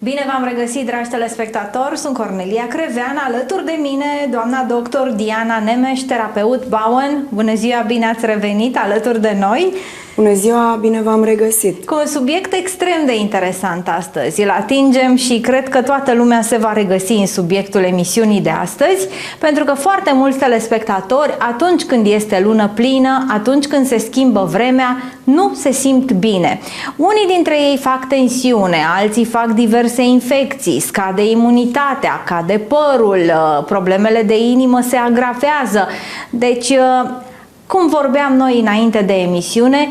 Bine v-am regăsit, dragi telespectatori, sunt Cornelia Crevean, alături de mine doamna doctor Diana Nemes, terapeut Bowen. Bună ziua, bine ați revenit alături de noi! Bună ziua, bine v-am regăsit! Cu un subiect extrem de interesant astăzi. Îl atingem și cred că toată lumea se va regăsi în subiectul emisiunii de astăzi, pentru că foarte mulți telespectatori, atunci când este lună plină, atunci când se schimbă vremea, nu se simt bine. Unii dintre ei fac tensiune, alții fac diverse infecții, scade imunitatea, cade părul, problemele de inimă se agravează. Deci, cum vorbeam noi înainte de emisiune,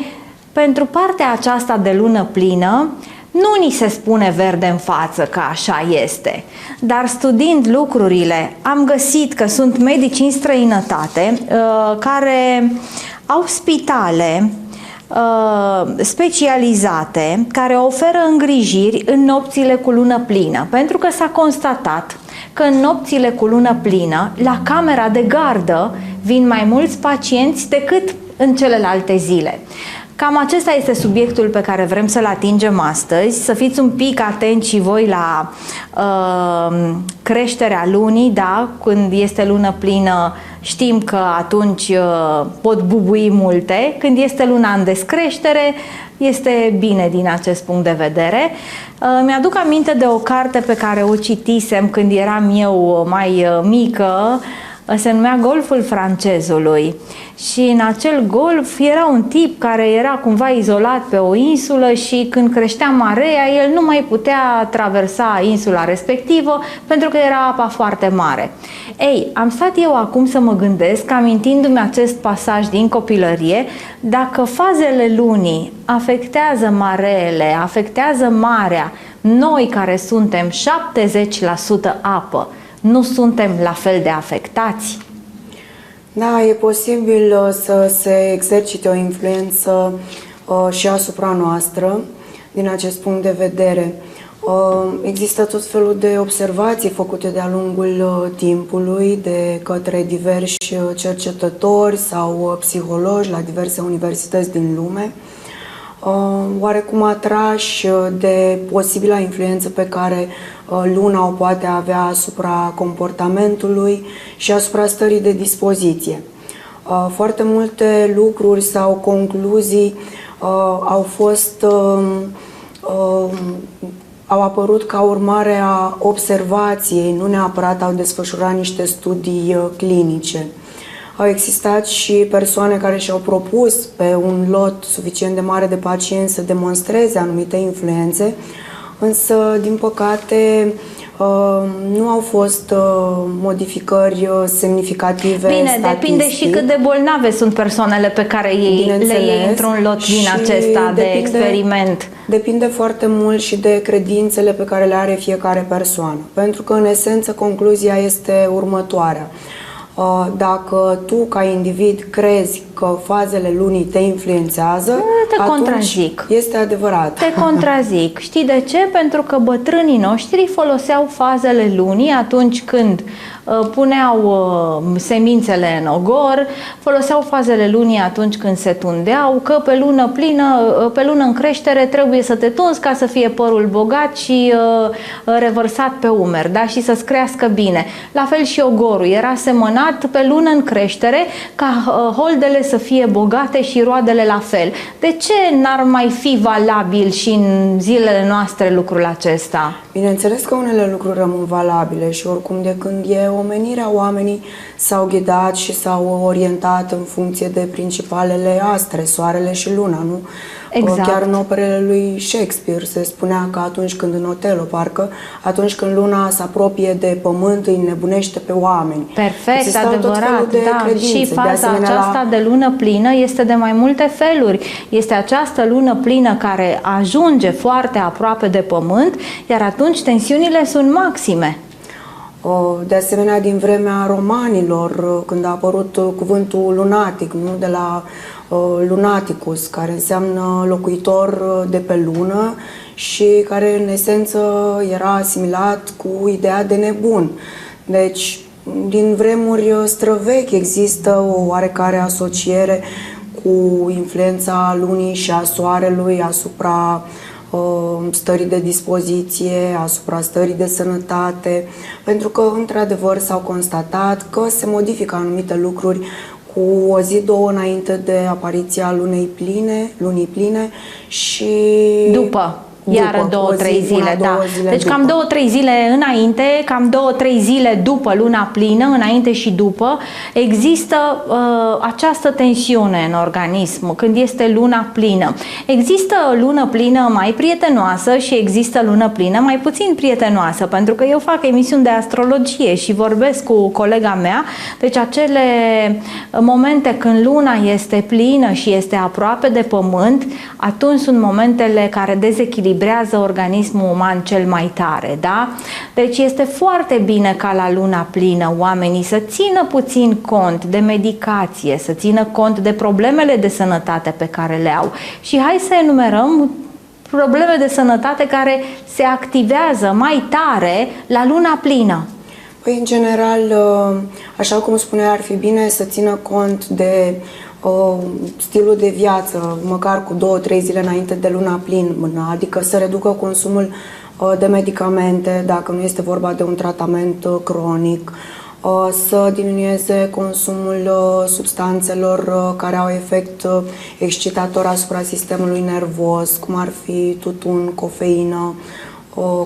pentru partea aceasta de lună plină, nu ni se spune verde în față că așa este, dar studiind lucrurile, am găsit că sunt medici în străinătate care au spitale specializate care oferă îngrijiri în nopțile cu lună plină, pentru că s-a constatat că în nopțile cu lună plină, la camera de gardă vin mai mulți pacienți decât în celelalte zile. Cam acesta este subiectul pe care vrem să-l atingem astăzi. Să fiți un pic atenți și voi la creșterea lunii, da? Când este lună plină știm că atunci pot bubui multe. Când este luna în descreștere, este bine din acest punct de vedere. Mi-aduc aminte de o carte pe care o citisem când eram eu mai mică. Se numea Golful francezului și în acel golf era un tip care era cumva izolat pe o insulă și când creștea marea, el nu mai putea traversa insula respectivă pentru că era apa foarte mare. Ei, am stat eu acum să mă gândesc, amintindu-mi acest pasaj din copilărie, dacă fazele lunii afectează mareele, afectează marea, noi care suntem 70% apă, nu suntem la fel de afectați? Da, e posibil să se exercite o influență și asupra noastră din acest punct de vedere. Există tot felul de observații făcute de-a lungul timpului de către diversi cercetători sau psihologi la diverse universități din lume, oarecum atrași de posibila influență pe care luna o poate avea asupra comportamentului și asupra stării de dispoziție. Foarte multe lucruri sau concluzii au apărut ca urmare a observației, nu neapărat au desfășurat niște studii clinice. Au existat și persoane care și-au propus pe un lot suficient de mare de pacienți să demonstreze anumite influențe, însă, din păcate, nu au fost modificări semnificative. Bine, depinde și cât de bolnave sunt persoanele pe care le iei într-un lot din acesta de experiment. Depinde foarte mult și de credințele pe care le are fiecare persoană, pentru că, în esență, concluzia este următoarea. Dacă tu, ca individ, crezi că fazele lunii te influențeau, contrazic. Este adevărat. Te contrazic. Știi de ce? Pentru că bătrânii noștri foloseau fazele lunii atunci când puneau semințele în ogor, foloseau fazele lunii atunci când se tundeau, că pe lună plină, pe lună în creștere trebuie să te tunzi ca să fie părul bogat și revărsat pe umeri, da? Și să-ți crească bine. La fel și ogorul era semănat pe lună în creștere ca holdele să fie bogate și roadele la fel. De ce n-ar mai fi valabil și în zilele noastre lucrul acesta? Bineînțeles că unele lucruri rămân valabile și oricum de când e omenirea, oamenii s-au ghidat și s-au orientat în funcție de principalele astre, soarele și luna, nu? Exact. Chiar în operele lui Shakespeare se spunea că atunci când în Otelo, parcă, atunci când luna se apropie de pământ, îi nebunește pe oameni. Perfect, existau adevărat, da. Și faza aceasta de lună plină este de mai multe feluri. Este această lună plină care ajunge foarte aproape de pământ, iar atunci tensiunile sunt maxime. De asemenea, din vremea romanilor, când a apărut cuvântul lunatic, nu? De la lunaticus, care înseamnă locuitor de pe lună și care, în esență, era asimilat cu ideea de nebun. Deci, din vremuri străvechi există o oarecare asociere cu influența lunii și a soarelui asupra stării de dispoziție, asupra stării de sănătate, pentru că, într-adevăr, s-au constatat că se modifică anumite lucruri cu o zi, două înainte de apariția lunii pline și după. Iar 2-3 zile, da. Deci după. cam 2-3 zile înainte, cam 2-3 zile după luna plină, înainte și după, există această tensiune în organism când este luna plină. Există lună plină mai prietenoasă și există lună plină mai puțin prietenoasă, pentru că eu fac emisiuni de astrologie și vorbesc cu colega mea, deci acele momente când luna este plină și este aproape de pământ, atunci sunt momentele care dezechilibrează organismul uman cel mai tare, da? Deci este foarte bine ca la luna plină oamenii să țină puțin cont de medicație, să țină cont de problemele de sănătate pe care le au. Și hai să enumerăm probleme de sănătate care se activează mai tare la luna plină. Păi, în general, așa cum spunea, ar fi bine să țină cont de stilul de viață, măcar cu 2-3 zile înainte de luna plină, adică să reducă consumul de medicamente, dacă nu este vorba de un tratament cronic, să diminueze consumul substanțelor care au efect excitator asupra sistemului nervos, cum ar fi tutun, cofeină,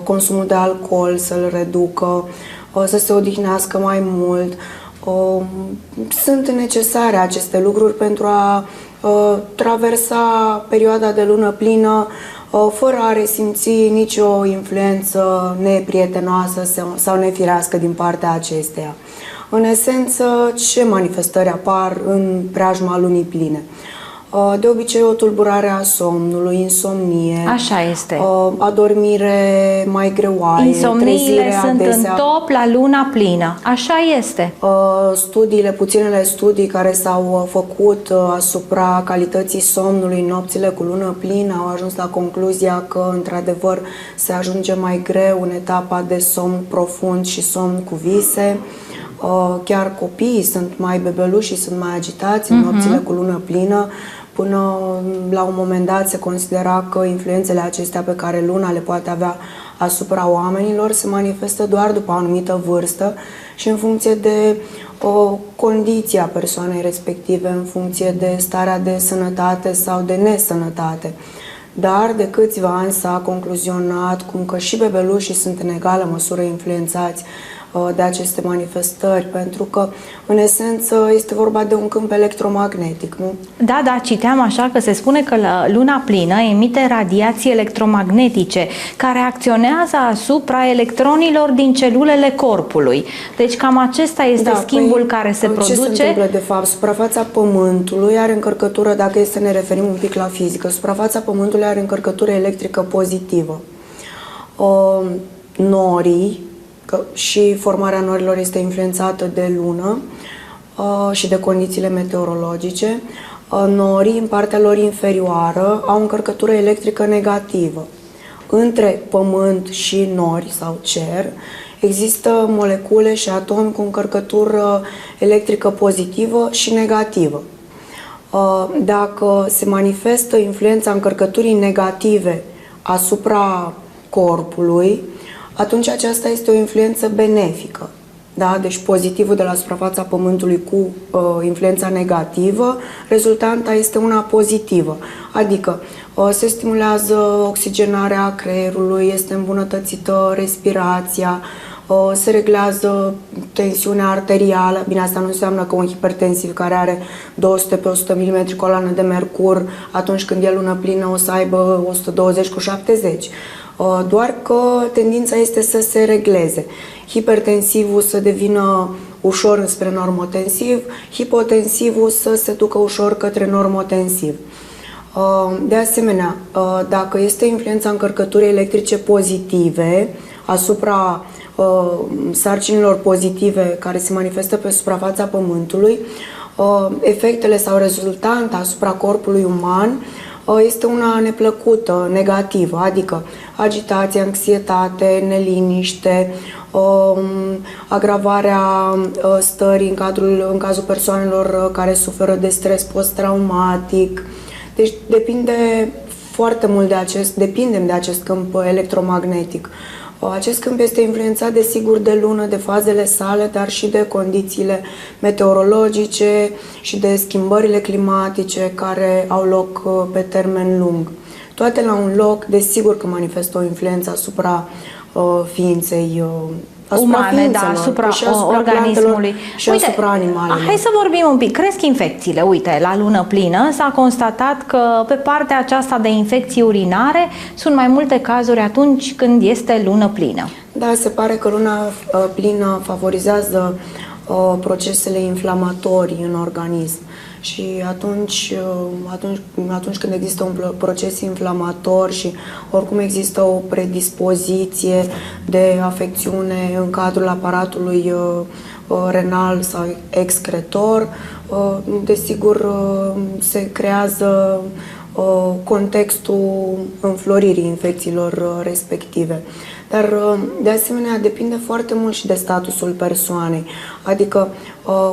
consumul de alcool să-l reducă, să se odihnească mai mult. Sunt necesare aceste lucruri pentru a traversa perioada de lună plină fără a resimți nicio influență neprietenoasă sau nefirească din partea acesteia. În esență, ce manifestări apar în preajma lunii pline? De obicei, o tulburare a somnului, insomnie. Așa este. Adormire mai greoaie, insomniile sunt adesea în top la luna plină. Așa este. Puținele studii care s-au făcut asupra calității somnului în nopțile cu lună plină au ajuns la concluzia că, într-adevăr, se ajunge mai greu în etapa de somn profund și somn cu vise. Chiar copiii sunt mai bebeluși și sunt mai agitați în nopțile cu lună plină. Până la un moment dat se considera că influențele acestea pe care luna le poate avea asupra oamenilor se manifestă doar după o anumită vârstă și în funcție de condiția persoanei respective, în funcție de starea de sănătate sau de nesănătate. Dar de câțiva ani s-a concluzionat cum că și bebelușii sunt în egală măsură influențați de aceste manifestări, pentru că, în esență, este vorba de un câmp electromagnetic, nu? Da, da, citeam așa că se spune că la luna plină emite radiații electromagnetice care acționează asupra electronilor din celulele corpului. Deci cam acesta este schimbul care se produce. Ce se întâmplă, de fapt? Suprafața Pământului are încărcătură, dacă este să ne referim un pic la fizică, suprafața Pământului are încărcătură electrică pozitivă. Norii, și formarea norilor este influențată de lună și de condițiile meteorologice. Norii, în partea lor inferioară, au încărcătură electrică negativă. Între Pământ și nori sau cer există molecule și atomi cu încărcătură electrică pozitivă și negativă. Dacă se manifestă influența încărcăturii negative asupra corpului, atunci aceasta este o influență benefică. Da? Deci pozitivul de la suprafața Pământului cu influența negativă, rezultanta este una pozitivă. Adică se stimulează oxigenarea creierului, este îmbunătățită respirația, se reglează tensiunea arterială. Bine, asta nu înseamnă că un hipertensiv care are 200 pe 100 mm coloană de mercur, atunci când e lună plină o să aibă 120 cu 70. Doar că tendința este să se regleze. Hipertensivul să devină ușor spre normotensiv, hipotensivul să se ducă ușor către normotensiv. De asemenea, dacă este influența încărcăturii electrice pozitive asupra sarcinilor pozitive care se manifestă pe suprafața Pământului, efectele sau rezultanta asupra corpului uman este una neplăcută, negativă, adică agitație, anxietate, neliniște, agravarea stării în cazul persoanelor care suferă de stres post-traumatic. Deci depinde foarte mult depindem de acest câmp electromagnetic. Acest câmp este influențat, desigur, de lună, de fazele sale, dar și de condițiile meteorologice și de schimbările climatice care au loc pe termen lung. Toate la un loc, desigur că manifestă o influență asupra ființei umane, da, asupra organismului și asupra animalelor. Hai să vorbim un pic. Cresc infecțiile. Uite, la lună plină s-a constatat că pe partea aceasta de infecții urinare sunt mai multe cazuri atunci când este lună plină. Da, se pare că luna plină favorizează procesele inflamatorii în organism. Și atunci când există un proces inflamator și oricum există o predispoziție de afecțiune în cadrul aparatului renal sau excretor, desigur se creează contextul înfloririi infecțiilor respective. Dar, de asemenea, depinde foarte mult și de statusul persoanei. Adică,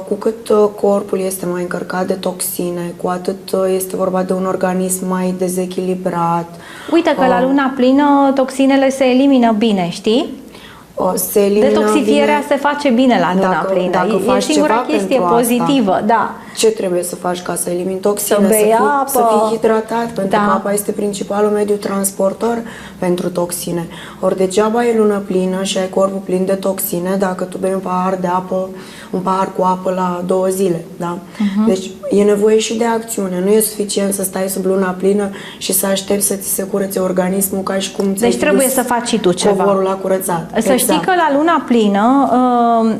cu cât corpul este mai încărcat de toxine, cu atât este vorba de un organism mai dezechilibrat. Uite că la luna plină toxinele se elimină bine, știi? Detoxifierea bine, se face bine la luna plină. Dacă e singura chestie pozitivă. Asta, da. Ce trebuie să faci ca să elimini toxine? Să bei apă. Să fii hidratat, pentru că apa este principalul mediu transportor pentru toxine. Ori degeaba e lună plină și ai corpul plin de toxine dacă tu bei un pahar cu apă la 2 zile. Da? Deci e nevoie și de acțiune. Nu e suficient să stai sub luna plină și să aștepți să ți se curețe organismul ca și cum deci trebuie să faci și tu ceva. Covorul la curățat. Să știi că la luna plină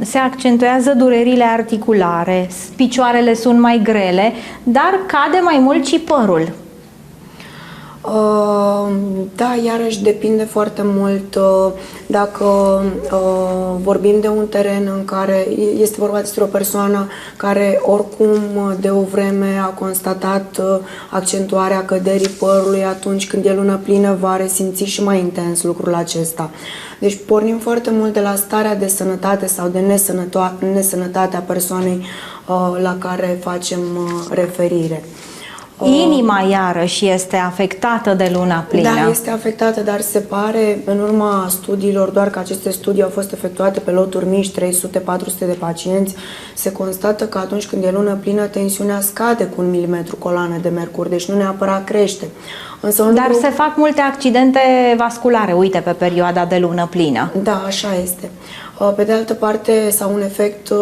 se accentuează durerile articulare, picioarele sunt mai grele, dar cade mai mult și părul. Da, iarăși depinde foarte mult dacă vorbim de un teren în care este vorba despre o persoană care oricum de o vreme a constatat accentuarea căderii părului, atunci când e lună plină va resimți și mai intens lucrul acesta. Deci pornim foarte mult de la starea de sănătate sau de nesănătate a persoanei la care facem referire. Inima iarăși este afectată de luna plină. Da, este afectată, dar se pare, în urma studiilor, doar că aceste studii au fost efectuate pe loturi mici, 300-400 de pacienți, se constată că atunci când e lună plină, tensiunea scade cu 1 mm coloană de mercur, deci nu neapărat crește. Dar se fac multe accidente vasculare, uite, pe perioada de lună plină. Da, așa este. Pe de altă parte, sau un efect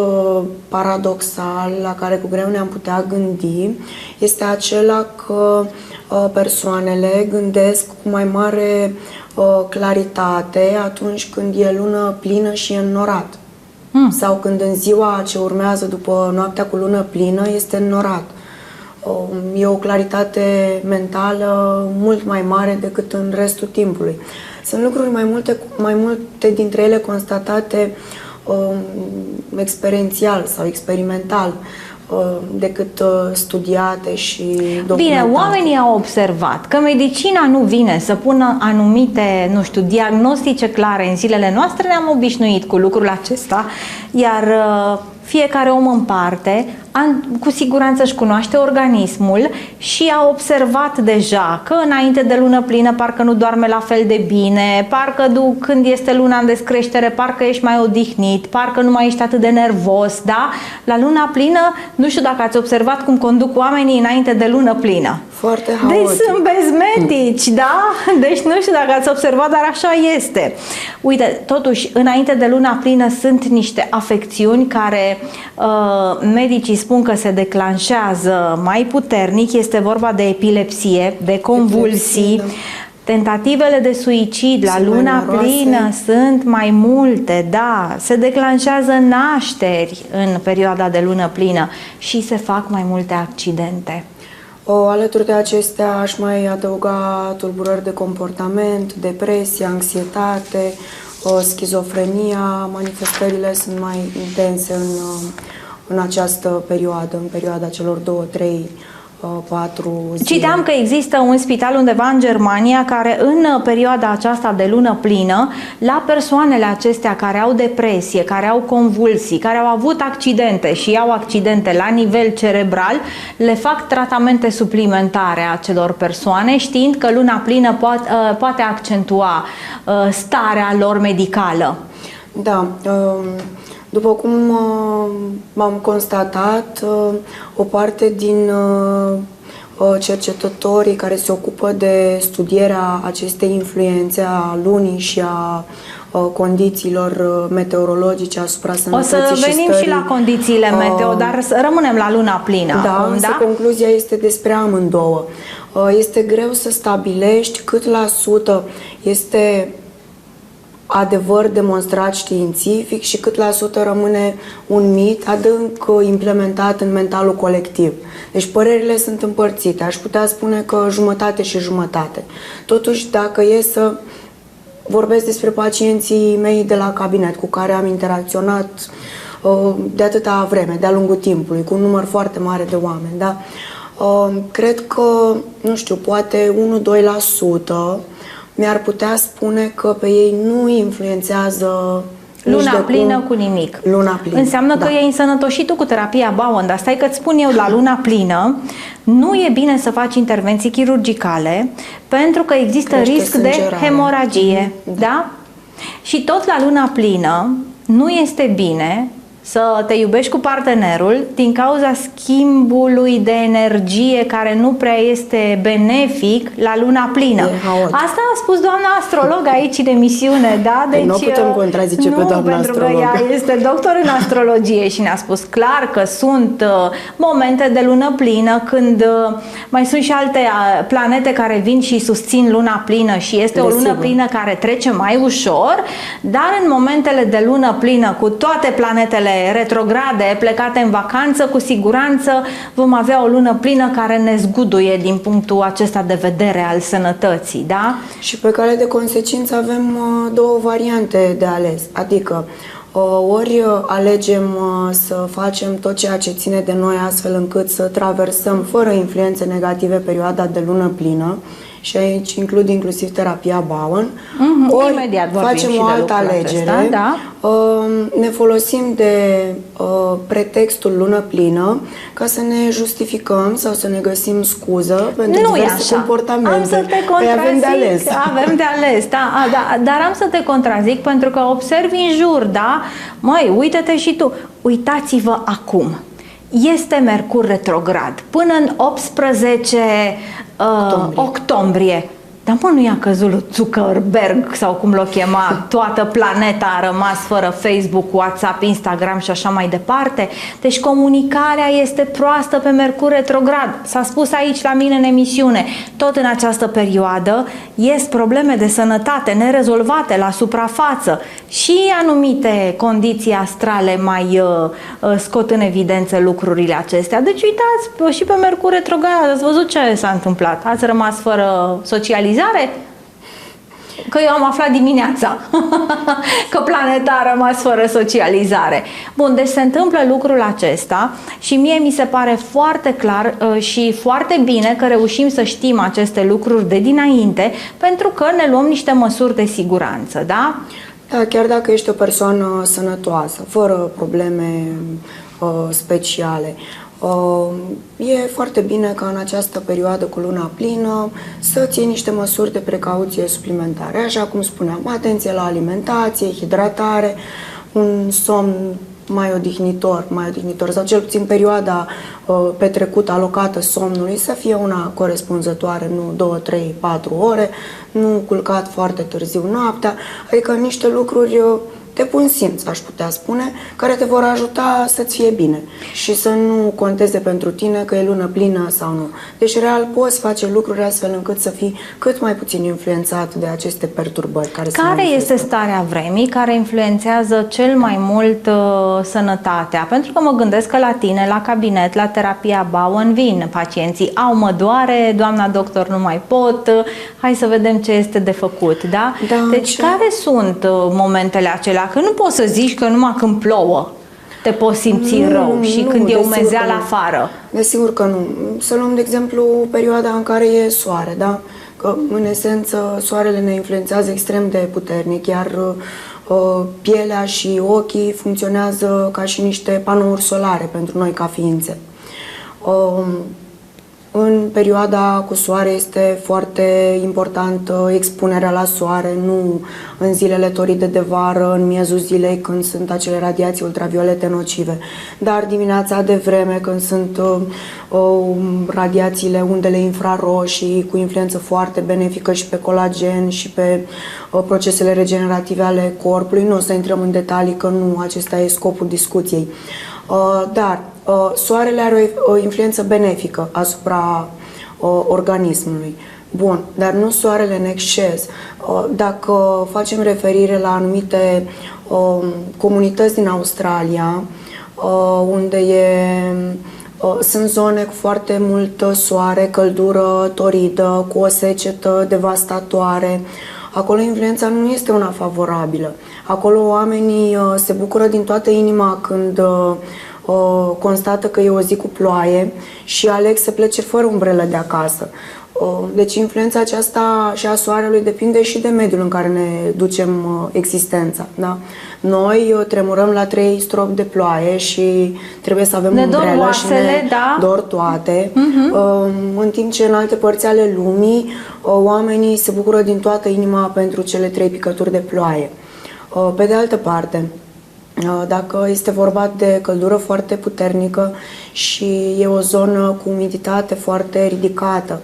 paradoxal la care cu greu ne-am putea gândi, este acela că persoanele gândesc cu mai mare claritate atunci când e lună plină și e înnorat. Sau când în ziua ce urmează după noaptea cu lună plină este înnorat. E o claritate mentală mult mai mare decât în restul timpului. Sunt lucruri mai multe dintre ele constatate experiențial sau experimental decât studiate și documentate. Bine, oamenii au observat că medicina nu vine să pună anumite, nu știu, diagnostice clare în zilele noastre, ne-am obișnuit cu lucrul acesta, iar fiecare om în parte cu siguranță își cunoaște organismul și a observat deja că înainte de lună plină parcă nu doarme la fel de bine, parcă când este luna în descreștere, parcă ești mai odihnit, parcă nu mai ești atât de nervos, da? La luna plină, nu știu dacă ați observat cum conduc oamenii înainte de lună plină. Foarte haotic. Deci sunt bezmetici, da? Deci nu știu dacă ați observat, dar așa este. Uite, totuși, înainte de luna plină sunt niște afecțiuni care medicii spun că se declanșează mai puternic. Este vorba de epilepsie, de convulsii. Tentativele de suicid la luna plină sunt mai multe, da. Se declanșează nașteri în perioada de lună plină și se fac mai multe accidente. Alături de acestea aș mai adăuga tulburări de comportament, depresie, anxietate, schizofrenia. Manifestările sunt mai intense în această perioadă, în perioada celor 2-3 4 zile. Citeam că există un spital undeva în Germania care în perioada aceasta de lună plină, la persoanele acestea care au depresie, care au convulsii, care au avut accidente și au accidente la nivel cerebral, le fac tratamente suplimentare a acelor persoane, știind că luna plină poate accentua starea lor medicală. Da, după cum m-am constatat, o parte din cercetătorii care se ocupă de studierea acestei influențe a lunii și a condițiilor meteorologice asupra sănătății și stării. O să venim și la condițiile meteo, dar rămânem la luna plină. Da, acum, însă concluzia este despre amândouă. Este greu să stabilești cât la sută este adevăr demonstrat științific și cât la sută rămâne un mit adânc implementat în mentalul colectiv. Deci părerile sunt împărțite. Aș putea spune că jumătate și jumătate. Totuși, dacă e să vorbesc despre pacienții mei de la cabinet cu care am interacționat de atâta vreme, de-a lungul timpului, cu un număr foarte mare de oameni, da? Cred că, nu știu, poate 1-2% mi-ar putea spune că pe ei nu influențează luna plină cu nimic. Luna plină. Înseamnă că e însănătoșit tu cu terapia Bowen, dar stai că-ți spun eu, la luna plină nu e bine să faci intervenții chirurgicale pentru că există risc de hemoragie. Da? Și tot la luna plină nu este bine să te iubești cu partenerul din cauza schimbului de energie care nu prea este benefic la luna plină. Asta a spus doamna astrolog aici în emisiune, da? Deci, nu putem contrazice pe doamna astrolog. Pentru că ea este doctor în astrologie și ne-a spus clar că sunt momente de lună plină când mai sunt și alte planete care vin și susțin luna plină și este o lună plină care trece mai ușor, dar în momentele de lună plină cu toate planetele retrograde, plecate în vacanță, cu siguranță vom avea o lună plină care ne zguduie din punctul acesta de vedere al sănătății, da? Și pe cale de consecință avem două variante de ales, adică ori alegem să facem tot ceea ce ține de noi astfel încât să traversăm fără influențe negative perioada de lună plină, și aici includ inclusiv terapia Bowen, ori facem o altă alegere, acesta, da? Ne folosim de pretextul lună plină ca să ne justificăm sau să ne găsim scuză pentru diverse comportamente. Am să te contrazic, avem de ales. Avem de ales, da, dar am să te contrazic pentru că observi în jur, da? Măi, uite-te și tu, uitați-vă acum. Este Mercur retrograd până în 18 octombrie. Dar mă, nu i-a căzut lui Zuckerberg sau cum l-o chema, toată planeta a rămas fără Facebook, WhatsApp, Instagram și așa mai departe. Deci comunicarea este proastă pe Mercur retrograd. S-a spus aici la mine în emisiune. Tot în această perioadă ies probleme de sănătate nerezolvate la suprafață și anumite condiții astrale mai scot în evidență lucrurile acestea. Deci uitați, și pe Mercur retrograd ați văzut ce s-a întâmplat. Ați rămas fără socializare? Că eu am aflat dimineața că planeta a rămas fără socializare. Bun, deci se întâmplă lucrul acesta și mie mi se pare foarte clar și foarte bine că reușim să știm aceste lucruri de dinainte, pentru că ne luăm niște măsuri de siguranță, da? Da, chiar dacă ești o persoană sănătoasă, fără probleme speciale, e foarte bine ca în această perioadă cu luna plină să ții niște măsuri de precauție suplimentare. Așa cum spuneam, atenție la alimentație, hidratare, un somn mai odihnitor sau cel puțin perioada petrecută, alocată somnului să fie una corespunzătoare, nu 2, 3, 4 ore, nu culcat foarte târziu noaptea, adică niște lucruri de bun simț, aș putea spune, care te vor ajuta să-ți fie bine și să nu conteze pentru tine că e lună plină sau nu. Deci, real, poți face lucruri astfel încât să fii cât mai puțin influențat de aceste perturbări. Care este starea vremii care influențează cel mai mult sănătatea? Pentru că mă gândesc că la tine, la cabinet, la terapia Bowen vin pacienții. Au, mă doare, doamna doctor, nu mai pot, hai să vedem ce este de făcut, da? Deci, care sunt momentele acelea? Că nu poți să zici că numai când plouă. te poți simți rău și când e umezeală afară? Desigur că nu. Să luăm de exemplu perioada în care e soare, da? Că în esență soarele ne influențează extrem de puternic, iar pielea și ochii funcționează ca și niște panouri solare pentru noi ca ființe. În perioada cu soare este foarte importantă expunerea la soare, nu în zilele toride de vară, în miezul zilei când sunt acele radiații ultraviolete nocive, dar dimineața de vreme când sunt radiațiile, undele infraroșii cu influență foarte benefică și pe colagen și pe procesele regenerative ale corpului. Nu o să intrăm în detalii că nu acesta e scopul discuției. Dar soarele are o influență benefică asupra organismului. Bun, dar nu soarele în exces. Dacă facem referire la anumite comunități din Australia, unde sunt zone cu foarte multă soare, căldură toridă, cu o secetă devastatoare, acolo influența nu este una favorabilă. Acolo oamenii se bucură din toată inima când constată că e o zi cu ploaie și aleg să plece fără umbrelă de acasă. Deci influența aceasta și a soarelui depinde și de mediul în care ne ducem existența. Da? Noi tremurăm la 3 stropi de ploaie și trebuie să avem umbrelă și ne dor toate. În timp ce în alte părți ale lumii oamenii se bucură din toată inima pentru cele 3 picături de ploaie. Pe de altă parte, dacă este vorba de căldură foarte puternică și e o zonă cu umiditate foarte ridicată,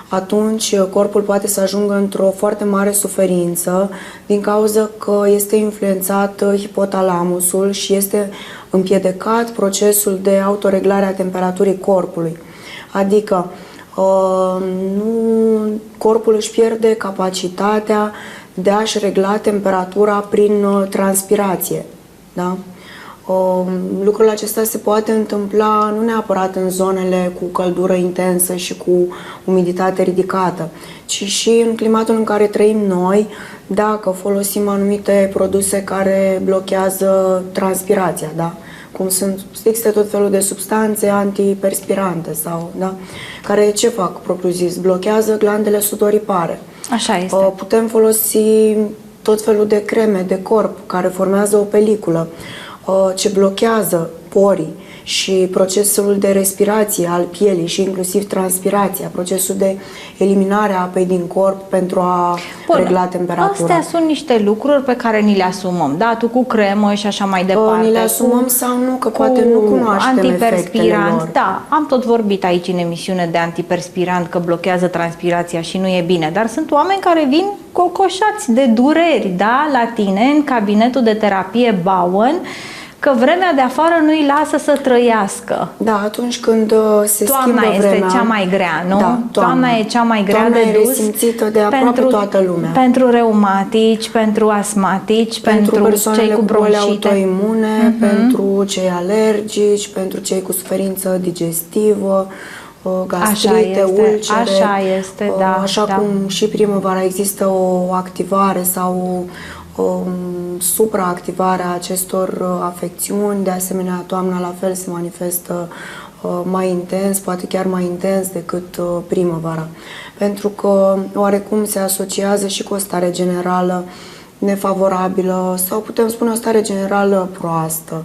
atunci corpul poate să ajungă într-o foarte mare suferință din cauza că este influențat hipotalamusul și este împiedicat procesul de autoreglare a temperaturii corpului. Adică corpul își pierde capacitatea de a-și regla temperatura prin transpirație. Da? Lucrul acesta se poate întâmpla nu neapărat în zonele cu căldură intensă și cu umiditate ridicată, ci și în climatul în care trăim noi, dacă folosim anumite produse care blochează transpirația, da? Cum există tot felul de substanțe antiperspirante sau, da? Care ce fac, propriu zis? Blochează glandele sudoripare. Așa este. Putem folosi tot felul de creme de corp care formează o peliculă, ce blochează porii și procesul de respirație al pielii și inclusiv transpirația, procesul de eliminare a apei din corp pentru a regla temperatura. Astea sunt niște lucruri pe care ni le asumăm, da? Tu cu cremă și așa mai departe. Ni le asumăm sau nu, că poate nu cunoaștem efectele lor. Da, am tot vorbit aici în emisiune de antiperspirant, că blochează transpirația și nu e bine, dar sunt oameni care vin cocoșați de dureri, da? La tine, în cabinetul de terapie Bowen, că vremea de afară nu îi lasă să trăiască. Da, atunci când se toamna schimbă vremea... este cea mai grea, nu? Da, toamna e cea mai grea de dus. Toamna e resimțită de aproape toată lumea. Pentru reumatici, pentru asmatici, pentru cei cu boli autoimune, pentru cei alergici, pentru cei cu suferință digestivă, gastrite, ulcere. Așa este, da. Așa cum și primăvara există o activare sau o supraactivare a acestor afecțiuni, de asemenea toamna la fel se manifestă mai intens, poate chiar mai intens decât primăvara, pentru că oarecum se asociază și cu o stare generală nefavorabilă sau putem spune o stare generală proastă,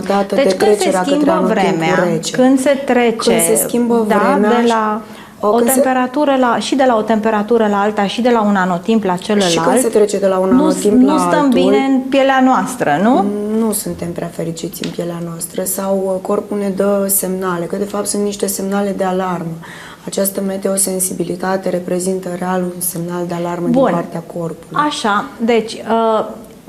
dată de trecerea către anotimpul rece. Când se trece, când se schimbă vremea, de la și de la o temperatură la alta și de la un anotimp la celălalt. Și când se trece de la un anotimp la altul, nu stăm bine în pielea noastră, nu? Nu suntem prea fericiți în pielea noastră sau corpul ne dă semnale, că de fapt sunt niște semnale de alarmă. Această meteosensibilitate reprezintă real un semnal de alarmă din partea corpului. Așa, deci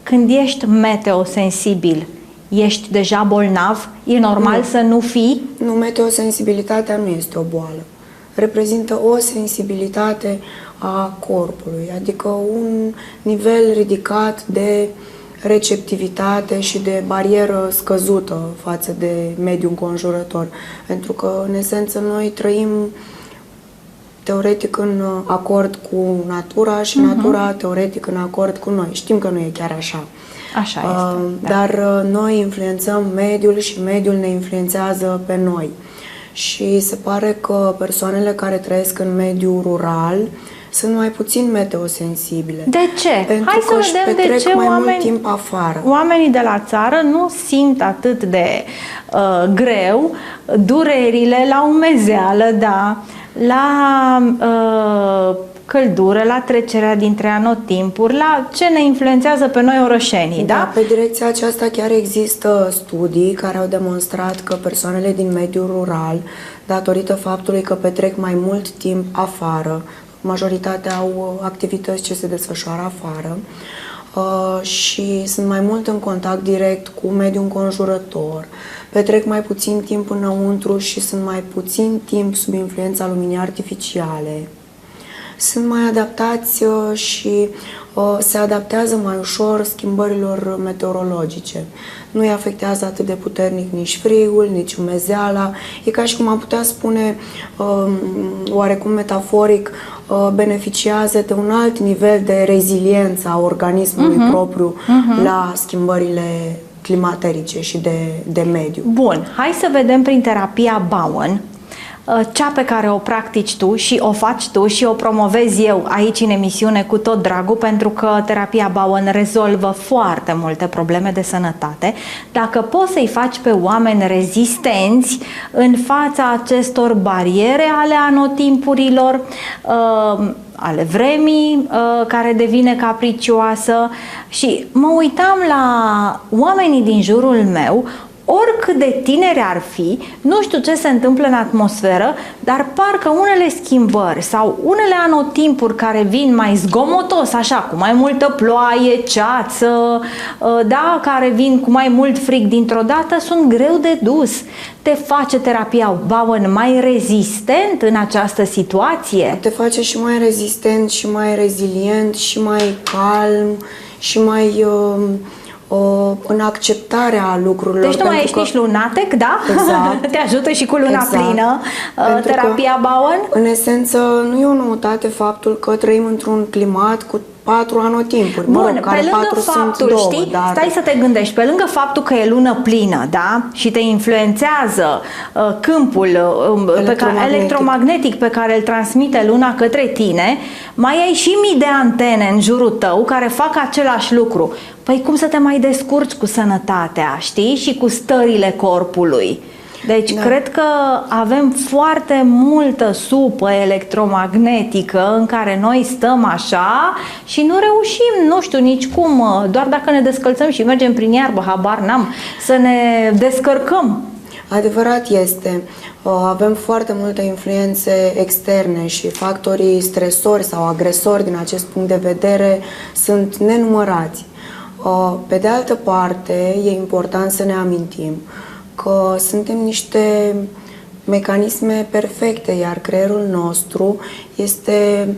când ești meteosensibil, ești deja bolnav? E normal să nu fii? Nu, meteosensibilitatea nu este o boală. Reprezintă o sensibilitate a corpului, adică un nivel ridicat de receptivitate și de barieră scăzută față de mediul înconjurător. Pentru că, în esență, noi trăim teoretic în acord cu natura și natura teoretic în acord cu noi. Știm că nu e chiar așa. Așa este. Dar noi influențăm mediul și mediul ne influențează pe noi. Și se pare că persoanele care trăiesc în mediul rural sunt mai puțin meteosensibile. De ce? Pentru Hai că să vedem de ce mai mult timp afară. Oamenii de la țară nu simt atât de greu durerile la umezeală, da, la căldură, la trecerea dintre anotimpuri, la ce ne influențează pe noi orășenii, da? Pe direcția aceasta chiar există studii care au demonstrat că persoanele din mediul rural, datorită faptului că petrec mai mult timp afară, majoritatea au activități ce se desfășoară afară și sunt mai mult în contact direct cu mediul înconjurător, petrec mai puțin timp înăuntru și sunt mai puțin timp sub influența luminii artificiale. Sunt mai adaptați și se adaptează mai ușor schimbărilor meteorologice. Nu îi afectează atât de puternic nici frigul, nici umezeala. E ca și cum am putea spune, oarecum metaforic, beneficiază de un alt nivel de reziliență a organismului propriu la schimbările climaterice și de mediu. Bun, hai să vedem prin terapia Bowen, cea pe care o practici tu și o faci tu și o promovez eu aici în emisiune cu tot dragul, pentru că terapia Bowen rezolvă foarte multe probleme de sănătate. Dacă poți să-i faci pe oameni rezistenți în fața acestor bariere ale anotimpurilor, ale vremii care devine capricioasă, și mă uitam la oamenii din jurul meu, oricât de tineri ar fi, nu știu ce se întâmplă în atmosferă, dar parcă unele schimbări sau unele anotimpuri care vin mai zgomotos, așa, cu mai multă ploaie, ceață, da, care vin cu mai mult frig dintr-o dată, sunt greu de dus. Te face terapia Bowen mai rezistent în această situație? Te face și mai rezistent, și mai rezilient, și mai calm, și mai în acceptarea lucrurilor. Deci nu mai ești nici lunatec, da? Exact. Te ajută și cu luna plină terapia Bowen? În esență, nu e o noutate faptul că trăim într-un climat cu 4 anotimpuri. Bun, care pe lângă 4 faptul, sunt 2, știi, dar... stai să te gândești, pe lângă faptul că e lună plină, da, și te influențează câmpul electromagnetic pe care îl transmite luna către tine, mai ai și mii de antene în jurul tău care fac același lucru. Păi cum să te mai descurci cu sănătatea, știi, și cu stările corpului? Deci cred că avem foarte multă supă electromagnetică în care noi stăm așa și nu reușim, nu știu nici cum, doar dacă ne descălțăm și mergem prin iarbă, habar n-am, să ne descărcăm. Adevărat este. Avem foarte multe influențe externe și factorii stresori sau agresori din acest punct de vedere sunt nenumărați. Pe de altă parte, e important să ne amintim că suntem niște mecanisme perfecte, iar creierul nostru este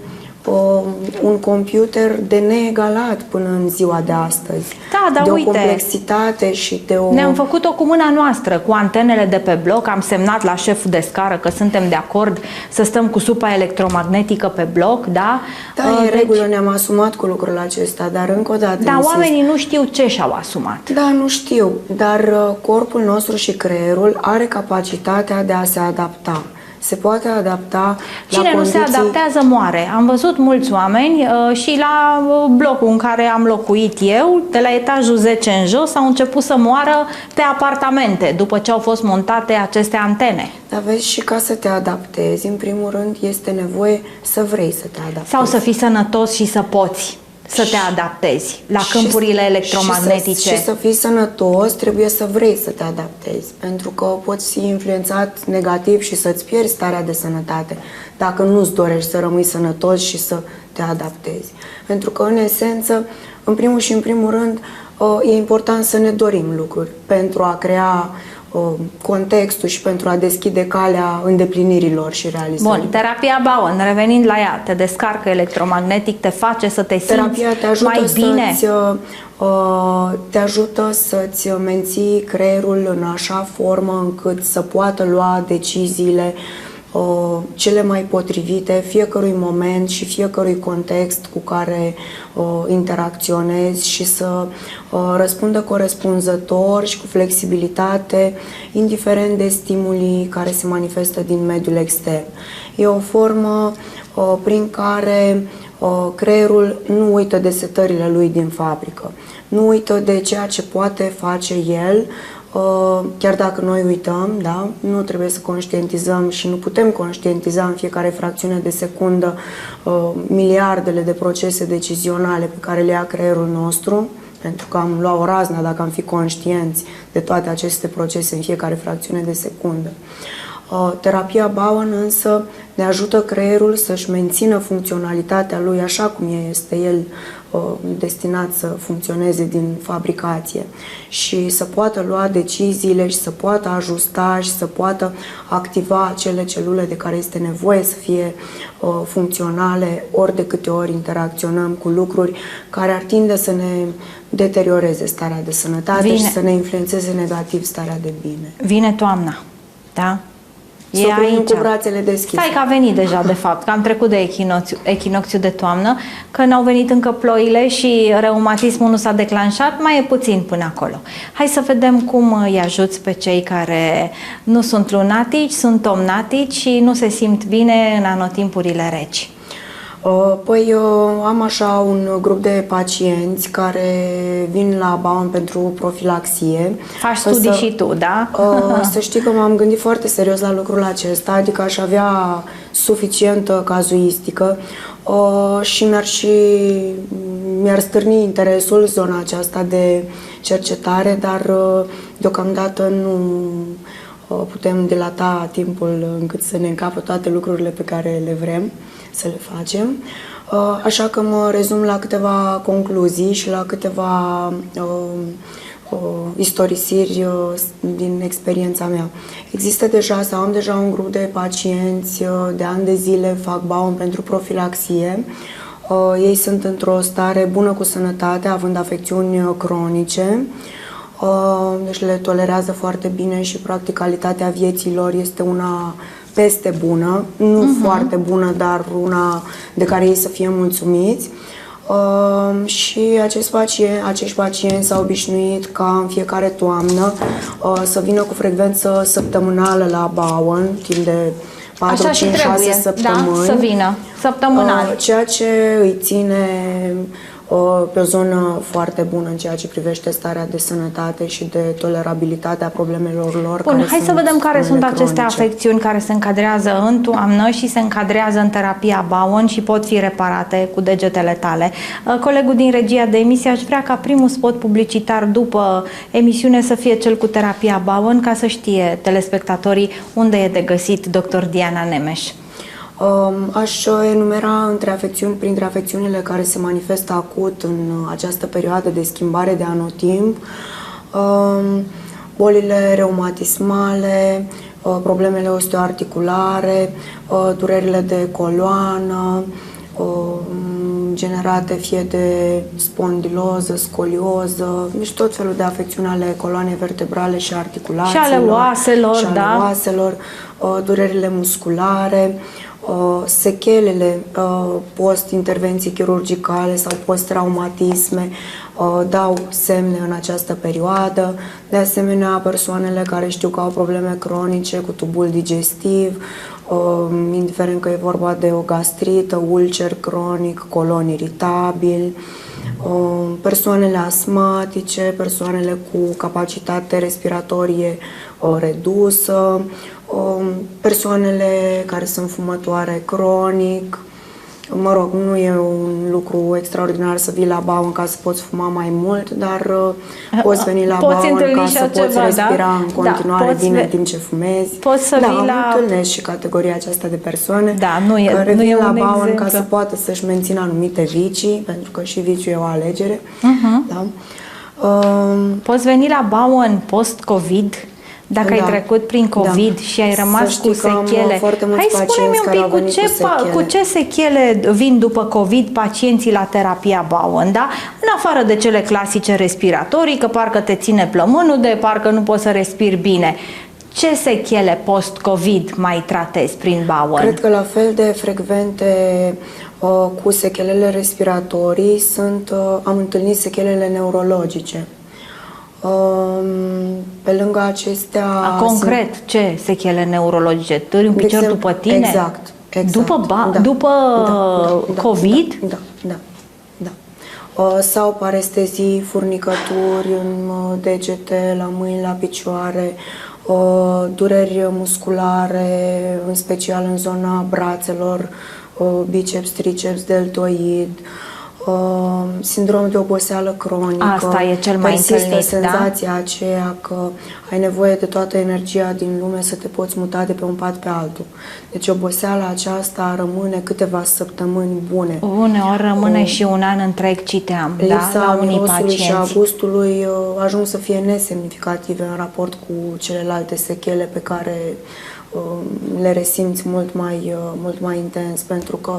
un computer de neegalat până în ziua de astăzi. Da, dar de uite, o complexitate și de o... Ne-am făcut-o cu mâna noastră, cu antenele de pe bloc, am semnat la șeful de scară că suntem de acord să stăm cu supa electromagnetică pe bloc, da? Da, e regulă, ne-am asumat cu lucrul acesta, dar încă o dată Dar insist. oamenii nu știu ce și-au asumat. Da, nu știu, dar corpul nostru și creierul are capacitatea de a se adapta. Se poate adapta Cine la condiții... nu se adaptează moare. Am văzut mulți oameni și la blocul în care am locuit eu, de la etajul 10 în jos, au început să moară pe apartamente după ce au fost montate aceste antene. Dar vezi, și ca să te adaptezi, în primul rând este nevoie să vrei să te adaptezi. Sau să fii sănătos și să poți să te adaptezi la câmpurile electromagnetice. Și să fii sănătos, trebuie să vrei să te adaptezi, pentru că poți fi influențat negativ și să-ți pierzi starea de sănătate dacă nu-ți dorești să rămâi sănătos și să te adaptezi. Pentru că, în esență, în primul și în primul rând, e important să ne dorim lucruri pentru a crea contextul și pentru a deschide calea îndeplinirilor și realizării. Bun, terapia Bowen, revenind la ea, te descarcă electromagnetic, te face să te simți mai bine. Te ajută să-ți menții creierul în așa formă încât să poată lua deciziile cele mai potrivite fiecărui moment și fiecărui context cu care interacționezi și să răspundă corespunzător și cu flexibilitate, indiferent de stimulii care se manifestă din mediul extern. E o formă prin care creierul nu uită de setările lui din fabrică, nu uită de ceea ce poate face el, chiar dacă noi uităm, da? Nu trebuie să conștientizăm și nu putem conștientiza în fiecare fracțiune de secundă miliardele de procese decizionale pe care le ia creierul nostru, pentru că am luat o raznă dacă am fi conștienți de toate aceste procese în fiecare fracțiune de secundă. Terapia Bowen însă ne ajută creierul să-și mențină funcționalitatea lui așa cum este el destinat să funcționeze din fabricație și să poată lua deciziile și să poată ajusta și să poată activa acele celule de care este nevoie să fie funcționale ori de câte ori interacționăm cu lucruri care ar tinde să ne deterioreze starea de sănătate și să ne influențeze negativ starea de bine. Vine toamna, da? E aici. Cu brațele deschise. Stai că a venit deja, de fapt, că am trecut de echinocțiul de toamnă, că n-au venit încă ploile și reumatismul nu s-a declanșat, mai e puțin până acolo. Hai să vedem cum îi ajuți pe cei care nu sunt lunatici, sunt omnatici și nu se simt bine în anotimpurile reci. Păi am așa un grup de pacienți care vin la Bowen pentru profilaxie. Faci studii și tu, da? Să știi că m-am gândit foarte serios la lucrul acesta, adică aș avea suficientă cazuistică și mi-ar stârni interesul zona aceasta de cercetare, dar deocamdată nu putem dilata timpul încât să ne încapă toate lucrurile pe care le vrem să le facem. Așa că mă rezum la câteva concluzii și la câteva istorisiri din experiența mea. Există deja sau am deja un grup de pacienți de ani de zile, fac Bowen pentru profilaxie. Ei sunt într-o stare bună cu sănătate, având afecțiuni cronice. Deci le tolerează foarte bine și practic calitatea vieții lor este una peste bună, nu foarte bună, dar una de care ei să fie mulțumiți. Și acești pacienți s-au obișnuit ca în fiecare toamnă să vină cu frecvență săptămânală la Bowen, timp de 4, 5, 6 săptămâni. Da, să vină săptămânal. Ceea ce îi ține pe o zonă foarte bună în ceea ce privește starea de sănătate și de tolerabilitatea problemelor lor. Bun, hai să vedem care sunt aceste afecțiuni care se încadrează în toamnă și se încadrează în terapia Bowen și pot fi reparate cu degetele tale. Colegul din regia de emisie, aș vrea ca primul spot publicitar după emisiune să fie cel cu terapia Bowen, ca să știe telespectatorii unde e de găsit dr. Diana Nemes. Aș enumera printre afecțiunile care se manifestă acut în această perioadă de schimbare de anotimp, bolile reumatismale, problemele osteoarticulare, durerile de coloană, generate fie de spondiloză, scolioză, deci tot felul de afecțiuni ale coloanei vertebrale și articulațiilor. Și ale oaselor, și ale oaselor, durerile musculare, sechelele post-intervenții chirurgicale sau post-traumatisme dau semne în această perioadă. De asemenea, persoanele care știu că au probleme cronice cu tubul digestiv, indiferent că e vorba de o gastrită, ulcer cronic, colon iritabil, persoanele asmatice, persoanele cu capacitate respiratorie redusă, persoanele care sunt fumătoare cronic. Mă rog, nu e un lucru extraordinar să vii la Bowen ca să poți fuma mai mult, dar poți veni la Bowen ca să poți respira în continuare bine în timp ce fumezi. Poți să vii la... întâlnesc și categoria aceasta de persoane care vin la Bowen ca să poată să-și mențină anumite vicii, pentru că și viciul e o alegere. Da? Poți veni la Bowen post-COVID? Dacă ai trecut prin COVID și ai rămas cu sechele, hai spune-mi un pic cu ce sechele vin după COVID pacienții la terapia Bowen, da? În afară de cele clasice respiratorii, că parcă te ține plămânul, de parcă nu poți să respiri bine. Ce sechele post-COVID mai tratezi prin Bowen? Cred că la fel de frecvente cu sechelele respiratorii am întâlnit sechelele neurologice. Pe lângă acestea... Concret, ce sechele neurologice? Târi în picior după tine? Exact. După COVID? Da. Sau parestezii, furnicături în degete, la mâini, la picioare, dureri musculare, în special în zona brațelor, biceps, triceps, deltoid, sindrom de oboseală cronică. Asta e cel mai întâlnit, senzația aceea că ai nevoie de toată energia din lume să te poți muta de pe un pat pe altul. Deci oboseala aceasta rămâne câteva săptămâni bune. Uneori rămâne și un an întreg, citeam. Lipsa mirosului și a gustului ajung să fie nesemnificative în raport cu celelalte sechele pe care le resimți mult mai intens, pentru că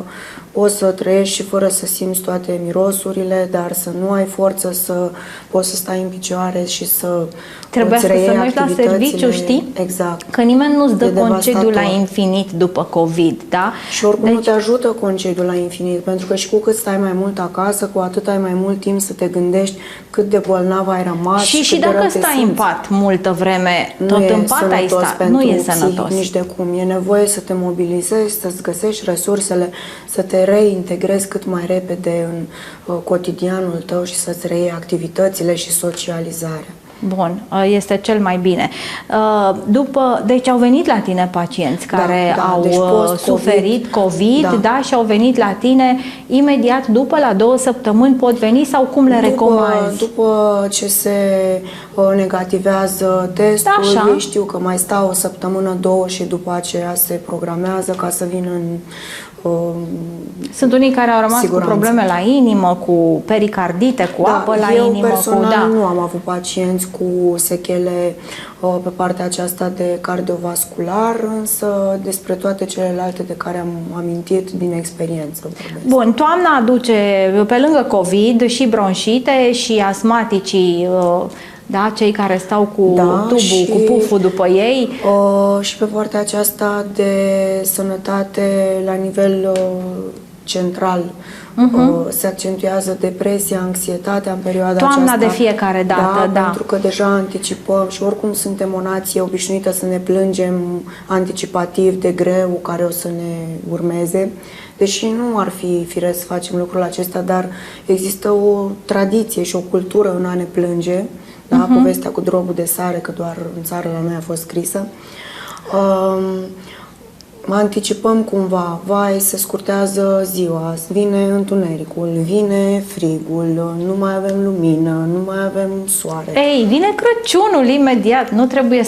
poți să trăiești și fără să simți toate mirosurile, dar să nu ai forță să poți să stai în picioare și să trebuia să mergi la serviciu, știi? Exact. Că nimeni nu-ți dă concediu la infinit după COVID, da? Și oricum nu te ajută concediul la infinit, pentru că și cu cât stai mai mult acasă, cu atât ai mai mult timp să te gândești cât de bolnav ai rămas. Și dacă stai în pat multă vreme, tot în pat ai stat, nu e sănătos. Nici de cum. E nevoie să te mobilizezi, să-ți găsești resursele, să te reintegrezi cât mai repede în cotidianul tău și să-ți reiei activitățile și socializarea. Bun, este cel mai bine. Deci au venit la tine pacienți care au suferit COVID, și au venit la tine imediat după, la 2 săptămâni pot veni sau cum le recomanzi? După ce se negativează testul, ei știu că mai stau o săptămână, 2 și după aceea se programează ca să vină în sunt unii care au rămas cu probleme la inimă, cu pericardite, cu apă la inimă. Eu personal nu am avut pacienți cu sechele pe partea aceasta de cardiovascular, însă despre toate celelalte de care am amintit din experiență. Bun, toamna aduce pe lângă COVID și bronșite și asmaticii, da, cei care stau cu tubul, cu puful după ei. Și pe partea aceasta de sănătate la nivel central se accentuează depresia, anxietatea în perioada aceasta. Toamna de fiecare dată, da. Pentru că deja anticipăm și oricum suntem o nație obișnuită să ne plângem anticipativ de greu care o să ne urmeze. Deși nu ar fi firesc să facem lucrul acesta, dar există o tradiție și o cultură în a ne plânge. Da, povestea cu drobul de sare, că doar în țară la noi a fost scrisă. Anticipăm cumva, se scurtează ziua, vine întunericul, vine frigul, nu mai avem lumină, nu mai avem soare. Ei, vine Crăciunul imediat, nu trebuie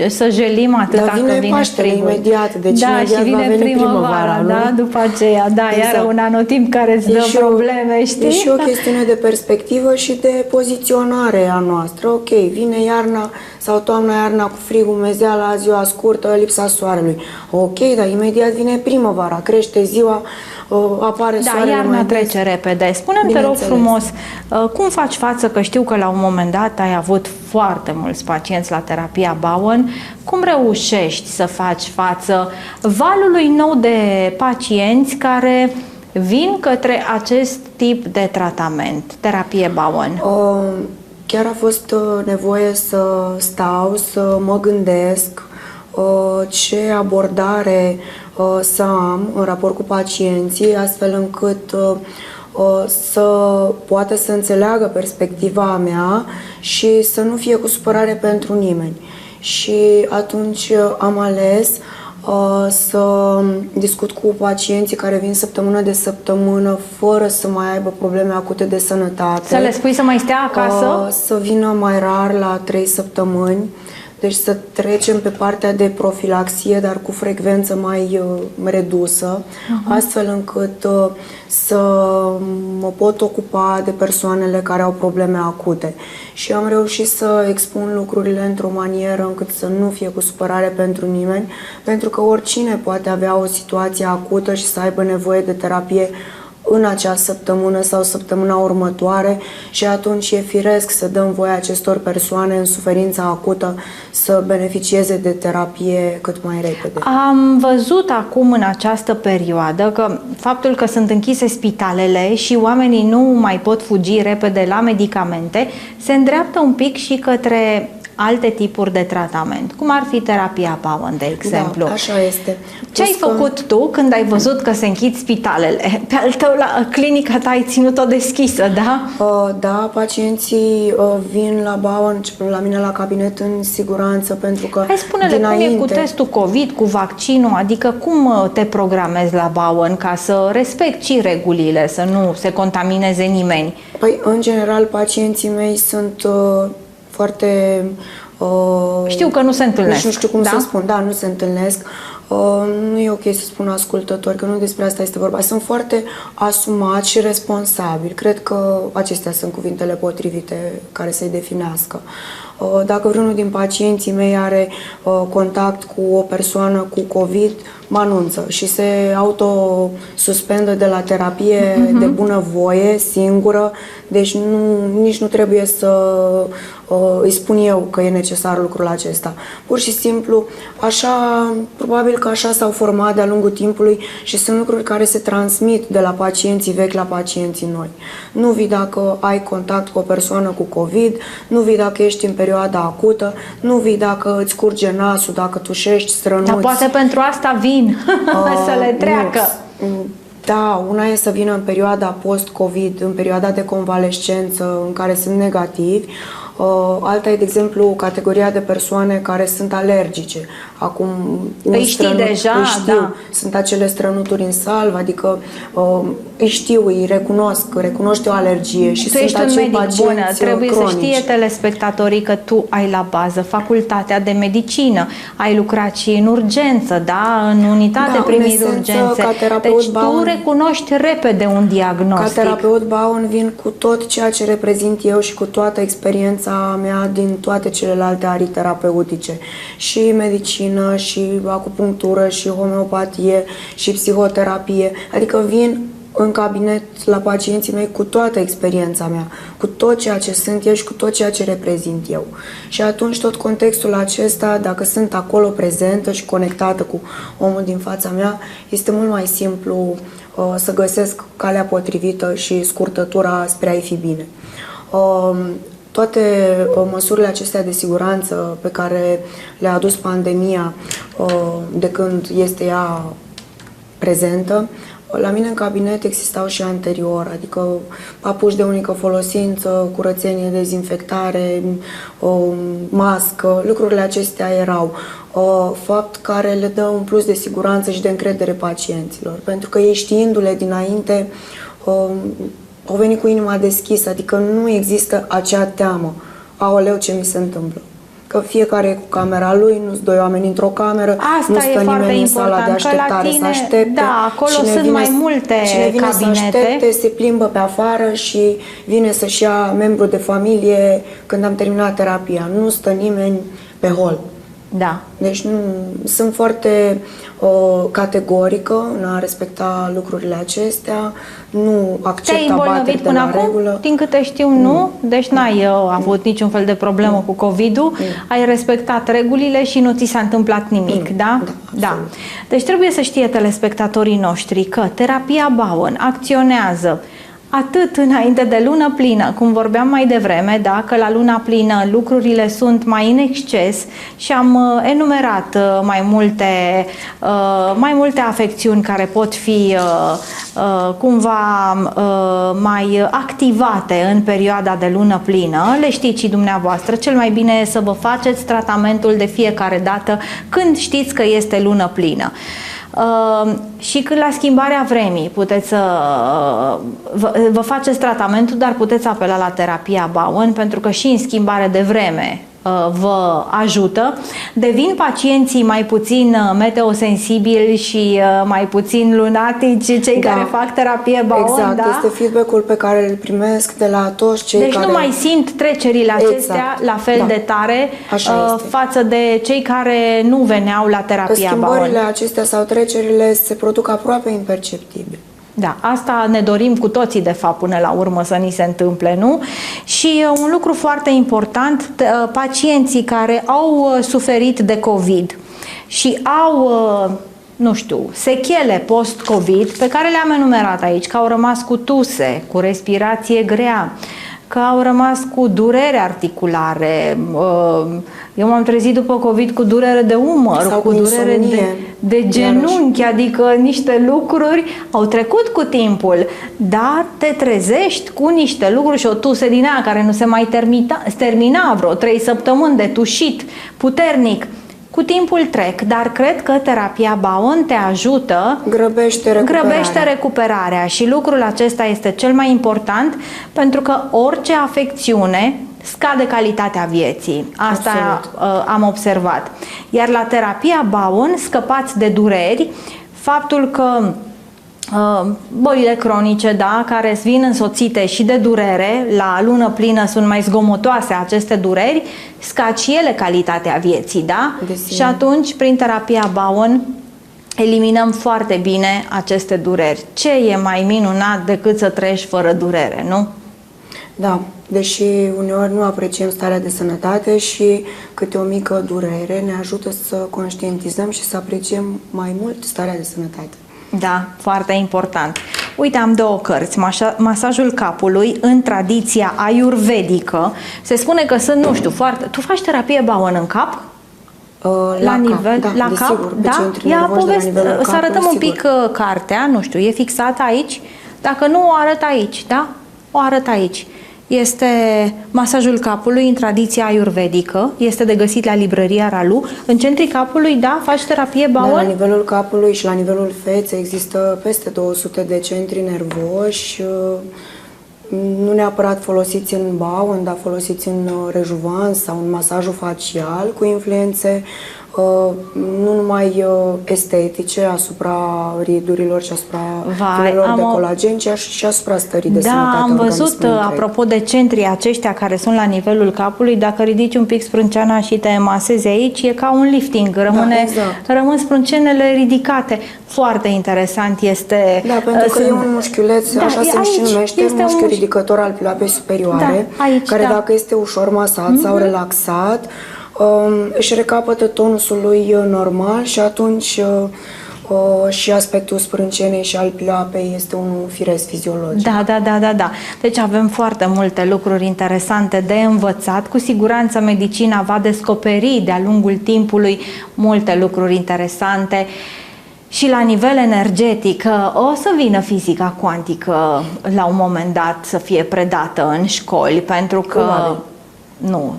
să jelim atâta că vine Paștele frigul. Imediat, deci imediat și vine va veni primăvara, da, după aceea, iar un anotimp care îți dă probleme, știi? E și o chestiune de perspectivă și de poziționare a noastră. Ok, vine iarna sau toamna-iarna cu frigul, mezeala, ziua scurtă, lipsa soarelui. Ok, dar imediat vine primăvara, crește ziua, apare soarele. Da, iarna trece repede. Spune-mi, te rog frumos, cum faci față, că știu că la un moment dat ai avut foarte mulți pacienți la terapia Bowen, cum reușești să faci față valului nou de pacienți care vin către acest tip de tratament, terapie Bowen? Chiar a fost nevoie să stau, să mă gândesc ce abordare să am în raport cu pacienții, astfel încât să poată să înțeleagă perspectiva mea și să nu fie cu supărare pentru nimeni. Și atunci am ales să discut cu pacienții care vin săptămână de săptămână fără să mai aibă probleme acute de sănătate. Să le spui să mai stea acasă? Să vină mai rar, la 3 săptămâni. Deci să trecem pe partea de profilaxie, dar cu frecvență mai redusă, astfel încât să mă pot ocupa de persoanele care au probleme acute. Și am reușit să expun lucrurile într-o manieră încât să nu fie cu supărare pentru nimeni, pentru că oricine poate avea o situație acută și să aibă nevoie de terapie în acea săptămână sau săptămâna următoare și atunci e firesc să dăm voie acestor persoane în suferință acută să beneficieze de terapie cât mai repede. Am văzut acum în această perioadă că faptul că sunt închise spitalele și oamenii nu mai pot fugi repede la medicamente se îndreaptă un pic și către alte tipuri de tratament, cum ar fi terapia Bowen, de exemplu. Da, așa este. Ce ai făcut tu când ai văzut că se închid spitalele? Pe al tău, la clinica ta ai ținut-o deschisă, da? Da, pacienții vin la Bowen, la mine la cabinet în siguranță, pentru că hai, spune-le cum e cu testul COVID, cu vaccinul, adică cum te programezi la Bowen ca să respecti și regulile, să nu se contamineze nimeni? Păi, în general, pacienții mei sunt foarte... știu că nu se întâlnesc. Nu știu cum da? să spun, da, nu se întâlnesc. Nu e ok să spun ascultători, că nu despre asta este vorba. Sunt foarte asumați și responsabili. Cred că acestea sunt cuvintele potrivite care să-i definească. Dacă vreunul din pacienții mei are contact cu o persoană cu COVID, mă anunță și se autosuspendă de la terapie de bunăvoie, singură, deci nici nu trebuie să îi spun eu că e necesar lucrul acesta. Pur și simplu, așa, probabil că așa s-au format de-a lungul timpului și sunt lucruri care se transmit de la pacienții vechi la pacienții noi. Nu vii dacă ai contact cu o persoană cu COVID, nu vii dacă ești în perioada acută, nu vii dacă îți curge nasul, dacă tușești, strănuți. Dar poate pentru asta vin să le treacă. Da, una e să vină în perioada post-COVID, în perioada de convalescență în care sunt negativi. Alta e, de exemplu, categoria de persoane care sunt alergice. Acum, îi știi deja, îi știu, da. Sunt acele strănuturi în salvă, adică îi știu, îi recunoște o alergie și tu sunt ești un acei medic pacienți bun, trebuie cronici. să știe telespectatorii că tu ai la bază facultatea de medicină, ai lucrat și în urgență, da? În unitate primit urgențe. Deci tu recunoști repede un diagnostic. Ca terapeut Bowen vin cu tot ceea ce reprezint eu și cu toată experiența mea din toate celelalte arii terapeutice. Și medicină, și acupunctură, și homeopatie, și psihoterapie. Adică vin în cabinet la pacienții mei cu toată experiența mea, cu tot ceea ce sunt eu și cu tot ceea ce reprezint eu. Și atunci tot contextul acesta, dacă sunt acolo prezentă și conectată cu omul din fața mea, este mult mai simplu să găsesc calea potrivită și scurtătura spre a-i fi bine. Toate măsurile acestea de siguranță pe care le-a adus pandemia de când este ea prezentă, la mine în cabinet existau și anterior, adică papuși de unică folosință, curățenie, dezinfectare, mască, lucrurile acestea erau. Fapt care le dă un plus de siguranță și de încredere pacienților, pentru că ei știindu-le dinainte au venit cu inima deschisă, adică nu există acea teamă. Aoleu, ce mi se întâmplă? Că fiecare e cu camera lui, nu-s doi oameni într-o cameră, asta nu stă nimeni în sala de așteptare să aștepte. Da, acolo sunt mai multe cine vine cabinete. să aștepte, se plimbă pe afară și vine să-și ia membru de familie când am terminat terapia. Nu stă nimeni pe hol. Da. Deci nu, sunt foarte categorică în a respecta lucrurile acestea, nu accept abateri de la regulă. Din câte știu, nu. Deci n-ai avut niciun fel de problemă cu COVID-ul, ai respectat regulile și nu ți s-a întâmplat nimic, da? Da. Deci trebuie să știe telespectatorii noștri că terapia Bowen acționează atât înainte de lună plină, cum vorbeam mai devreme, da, că la luna plină lucrurile sunt mai în exces și am enumerat mai multe afecțiuni care pot fi cumva mai activate în perioada de lună plină. Le știți și dumneavoastră, cel mai bine e să vă faceți tratamentul de fiecare dată când știți că este lună plină. Și când la schimbarea vremii puteți să vă faceți tratamentul, dar puteți apela la terapia Bowen, pentru că și în schimbare de vreme vă ajută. Devin pacienții mai puțin meteosensibili și mai puțin lunatici cei care fac terapie Bowen, exact, da? Este feedback-ul pe care îl primesc de la toți cei deci care... nu mai simt trecerile acestea la fel de tare față de cei care nu veneau la terapia Bowen. Schimbările acestea sau trecerile se produc aproape imperceptibil. Da, asta ne dorim cu toții, de fapt, până la urmă să ni se întâmple, nu? Și un lucru foarte important, pacienții care au suferit de COVID și au, nu știu, sechele post-COVID, pe care le-am enumerat aici, că au rămas cu tuse, cu respirație grea, că au rămas cu durere articulare. Eu m-am trezit după COVID cu durere de umăr, sau cu durere de genunchi, adică niște lucruri au trecut cu timpul, dar te trezești cu niște lucruri și o tuse din aia care nu se mai termina vreo 3 săptămâni de tușit puternic. Cu timpul trec, dar cred că terapia Bowen te ajută, grăbește recuperarea și lucrul acesta este cel mai important, pentru că orice afecțiune scade calitatea vieții. Asta am observat. Iar la terapia Bowen scăpați de dureri, faptul că bolile cronice, da, care vin însoțite și de durere, la lună plină sunt mai zgomotoase aceste dureri, scad și ele calitatea vieții, da? Și atunci, prin terapia Bowen, eliminăm foarte bine aceste dureri. Ce e mai minunat decât să trăiești fără durere, nu? Da, deși uneori nu apreciem starea de sănătate și câte o mică durere ne ajută să conștientizăm și să apreciem mai mult starea de sănătate. Da, foarte important. Uite, am 2 cărți. Masajul capului în tradiția ayurvedică. Se spune că sunt, nu știu, foarte... Tu faci terapie Bowen în cap? La nivel, cap, da, la cap, desigur, da? Ia să arătăm un pic cartea, nu știu, e fixată aici? Dacă nu, o arăt aici, da? O arăt aici. Este masajul capului în tradiția ayurvedică, este de găsit la librăria Ralu. În centrii capului, da, faci terapie Bowen? Da, la nivelul capului și la nivelul feței există peste 200 de centri nervoși, nu neapărat folosiți în Bowen, dar folosiți în rejuvans sau în masajul facial, cu influențe nu numai estetice asupra ridurilor și asupra celulelor de colagen, ci și asupra stării de sănătate. Da, am văzut, apropo de centrii aceștia care sunt la nivelul capului, dacă ridici un pic sprânceana și te masezi aici, e ca un lifting, rămân sprâncenele ridicate. Foarte interesant este... Da, pentru că e un mușchiuleț, așa se și numește, un mușchi ridicător al pleoapei superioare, care dacă este ușor masat sau relaxat, își recapătă tonusul lui normal și atunci și aspectul sprâncenei și al pleoapei este unul firesc fiziologic. Da. Deci avem foarte multe lucruri interesante de învățat. Cu siguranță medicina va descoperi de-a lungul timpului multe lucruri interesante. Și la nivel energetic, o să vină fizica cuantică la un moment dat să fie predată în școli, pentru că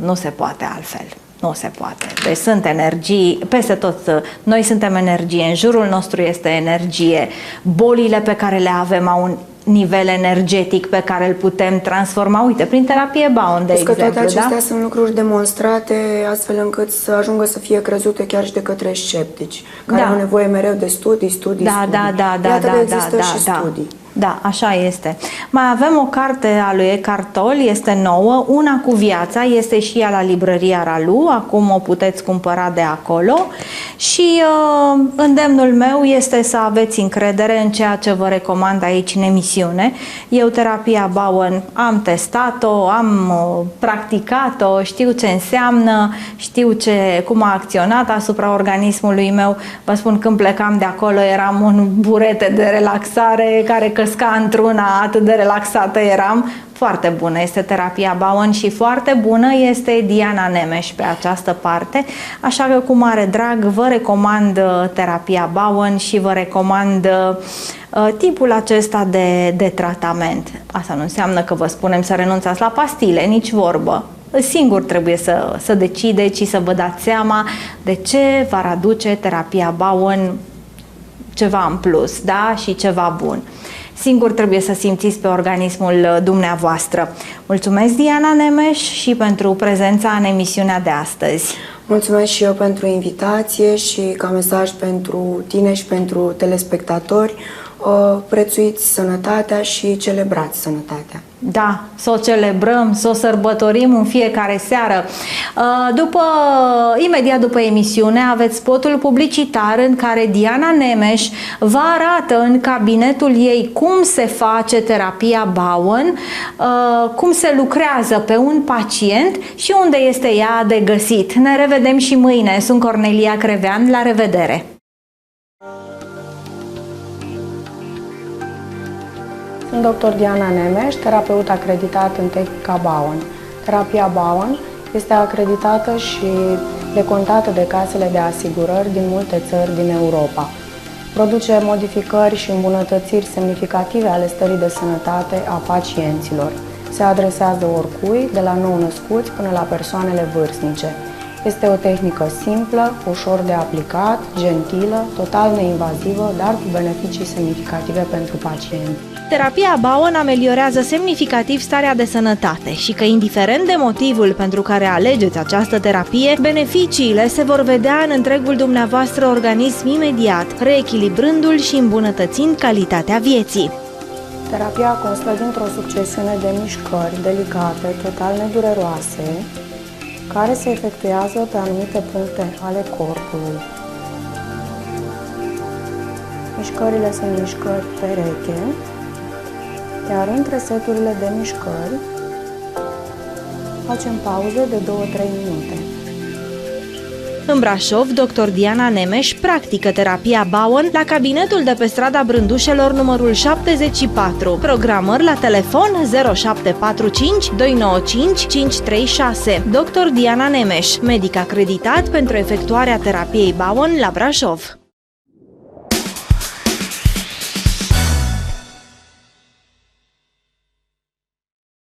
nu se poate altfel. Nu se poate. Deci sunt energii peste tot. Noi suntem energie, în jurul nostru este energie. Bolile pe care le avem au un nivel energetic pe care îl putem transforma. Uite, prin terapie Bowen, de exemplu. Că toate acestea sunt lucruri demonstrate astfel încât să ajungă să fie crezute chiar și de către sceptici, care au nevoie mereu de studii. Iată că există și studii. Da, așa este. Mai avem o carte a lui Eckhart Tolle, este nouă, Una cu viața, este și ea la librăria Ralu, acum o puteți cumpăra de acolo și îndemnul meu este să aveți încredere în ceea ce vă recomand aici în emisiune. Eu terapia Bowen am testat-o, am practicat-o, știu ce înseamnă, știu cum a acționat asupra organismului meu. Vă spun, când plecam de acolo eram un burete de relaxare care căsca într-una, atât de relaxată eram. Foarte bună este terapia Bowen și foarte bună este Diana Nemes pe această parte, așa că cu mare drag vă recomand terapia Bowen și vă recomand tipul acesta de tratament. Asta nu înseamnă că vă spunem să renunțați la pastile, nici vorbă. Singur trebuie să decideți și să vă dați seama de ce v-ar aduce terapia Bowen ceva în plus, da? Și ceva bun. Singur trebuie să simțiți pe organismul dumneavoastră. Mulțumesc, Diana Nemes, și pentru prezența în emisiunea de astăzi. Mulțumesc și eu pentru invitație și ca mesaj pentru tine și pentru telespectatori, prețuiți sănătatea și celebrați sănătatea. Da, să o celebrăm, să o sărbătorim în fiecare seară. Imediat după emisiune aveți spotul publicitar în care Diana Nemes vă arată în cabinetul ei cum se face terapia Bowen, cum se lucrează pe un pacient și unde este ea de găsit. Ne revedem și mâine. Sunt Cornelia Crevean. La revedere! Sunt dr. Diana Nemes, terapeut acreditat în tehnica Bowen. Terapia Bowen este acreditată și decontată de casele de asigurări din multe țări din Europa. Produce modificări și îmbunătățiri semnificative ale stării de sănătate a pacienților. Se adresează oricui, de la nou-născuți până la persoanele vârstnice. Este o tehnică simplă, ușor de aplicat, gentilă, total neinvazivă, dar cu beneficii semnificative pentru pacienți. Terapia Bowen ameliorează semnificativ starea de sănătate și că, indiferent de motivul pentru care alegeți această terapie, beneficiile se vor vedea în întregul dumneavoastră organism imediat, reechilibrându-l și îmbunătățind calitatea vieții. Terapia constă dintr-o succesiune de mișcări delicate, total nedureroase, care se efectuează pe anumite puncte ale corpului. Mișcările sunt mișcări pereche, iar între seturile de mișcări facem pauze de 2-3 minute. În Brașov, dr. Diana Nemes practică terapia Bowen la cabinetul de pe strada Brândușelor numărul 74. Programări la telefon 0745 295 536. Dr. Diana Nemes, medic acreditat pentru efectuarea terapiei Bowen la Brașov.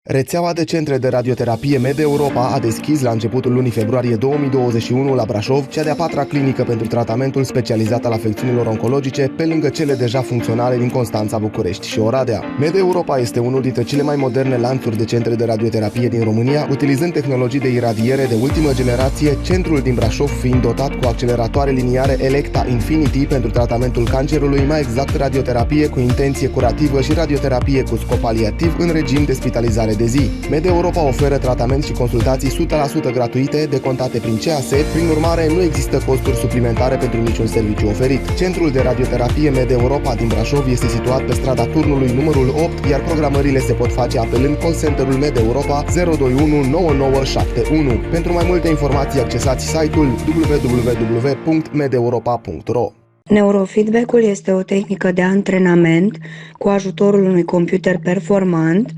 Rețeaua de centre de radioterapie Med Europa a deschis la începutul lunii februarie 2021 la Brașov cea de-a 4-a clinică pentru tratamentul specializat al afecțiunilor oncologice, pe lângă cele deja funcționale din Constanța, București și Oradea. Med Europa este unul dintre cele mai moderne lanțuri de centre de radioterapie din România, utilizând tehnologii de iradiere de ultimă generație, centrul din Brașov fiind dotat cu acceleratoare liniare Electa Infinity pentru tratamentul cancerului, mai exact radioterapie cu intenție curativă și radioterapie cu scop paliativ în regim de spitalizare de zi. Med Europa oferă tratament și consultații 100% gratuite, decontate prin CAS, prin urmare nu există costuri suplimentare pentru niciun serviciu oferit. Centrul de radioterapie Med Europa din Brașov este situat pe strada Turnului numărul 8, iar programările se pot face apelând call center-ul Med Europa 021 9971. Pentru mai multe informații accesați site-ul www.medeuropa.ro. Neurofeedback-ul este o tehnică de antrenament cu ajutorul unui computer performant,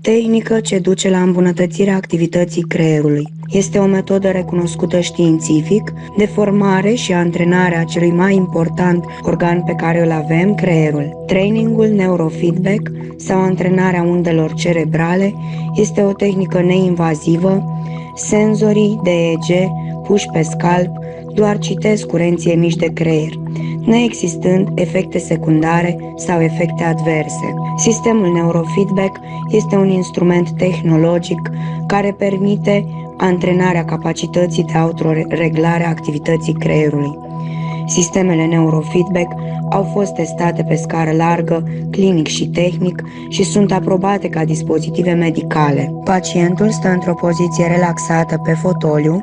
tehnică ce duce la îmbunătățirea activității creierului. Este o metodă recunoscută științific de formare și antrenare a celui mai important organ pe care îl avem, creierul. Trainingul neurofeedback sau antrenarea undelor cerebrale este o tehnică neinvazivă. Senzorii DEG puși pe scalp doar citesc curenții emiși de creier, neexistând efecte secundare sau efecte adverse. Sistemul neurofeedback este un instrument tehnologic care permite antrenarea capacității de autoreglare a activității creierului. Sistemele neurofeedback au fost testate pe scară largă, clinic și tehnic și sunt aprobate ca dispozitive medicale. Pacientul stă într-o poziție relaxată pe fotoliu,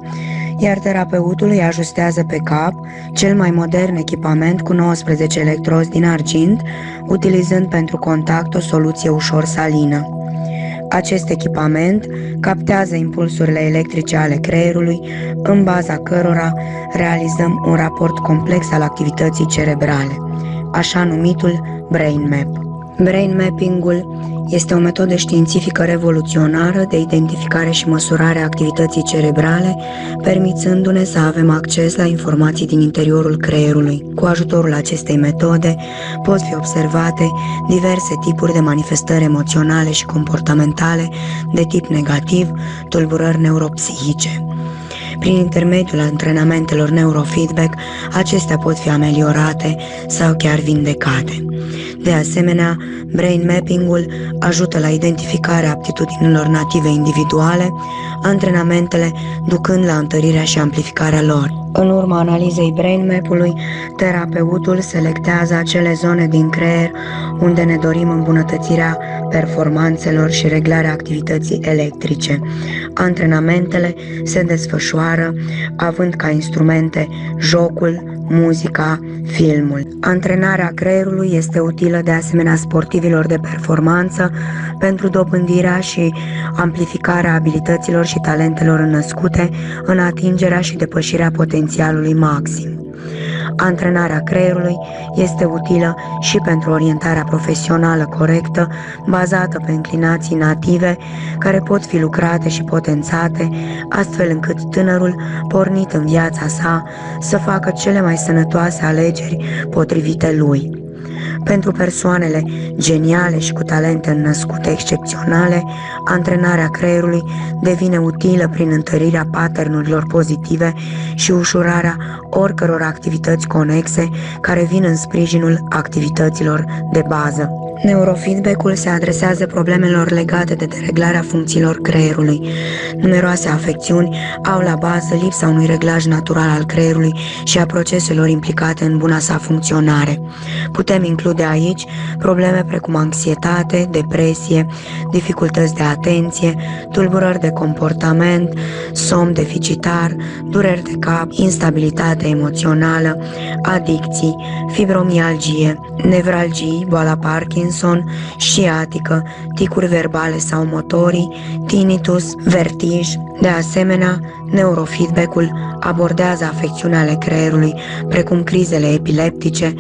iar terapeutul îi ajustează pe cap cel mai modern echipament cu 19 electrozi din argint, utilizând pentru contact o soluție ușor salină. Acest echipament captează impulsurile electrice ale creierului, în baza cărora realizăm un raport complex al activității cerebrale, așa numitul Brain Map. Brain Mapping-ul este o metodă științifică revoluționară de identificare și măsurare a activității cerebrale, permițându-ne să avem acces la informații din interiorul creierului. Cu ajutorul acestei metode pot fi observate diverse tipuri de manifestări emoționale și comportamentale de tip negativ, tulburări neuropsihice. Prin intermediul antrenamentelor neurofeedback, acestea pot fi ameliorate sau chiar vindecate. De asemenea, brain mapping-ul ajută la identificarea aptitudinilor native individuale, antrenamentele ducând la întărirea și amplificarea lor. În urma analizei brain map-ului, terapeutul selectează acele zone din creier unde ne dorim îmbunătățirea performanțelor și reglarea activității electrice. Antrenamentele se desfășoară având ca instrumente jocul, muzica, filmul. Antrenarea creierului este utilă de asemenea sportivilor de performanță pentru dobândirea și amplificarea abilităților și talentelor născute în atingerea și depășirea potențialului maxim. Antrenarea creierului este utilă și pentru orientarea profesională corectă, bazată pe înclinații native, care pot fi lucrate și potențate, astfel încât tânărul, pornit în viața sa, să facă cele mai sănătoase alegeri potrivite lui. Pentru persoanele geniale și cu talente născute excepționale, antrenarea creierului devine utilă prin întărirea paternurilor pozitive și ușurarea oricăror activități conexe care vin în sprijinul activităților de bază. Neurofeedback-ul se adresează problemelor legate de dereglarea funcțiilor creierului. Numeroase afecțiuni au la bază lipsa unui reglaj natural al creierului și a proceselor implicate în buna sa funcționare. Putem include aici probleme precum anxietate, depresie, dificultăți de atenție, tulburări de comportament, somn deficitar, dureri de cap, instabilitate emoțională, adicții, fibromialgie, nevralgii, boala Parkinson, sciatică, ticuri verbale sau motorii, tinnitus, vertij. De asemenea, neurofeedback-ul abordează afecțiuni ale creierului, precum crizele epileptice,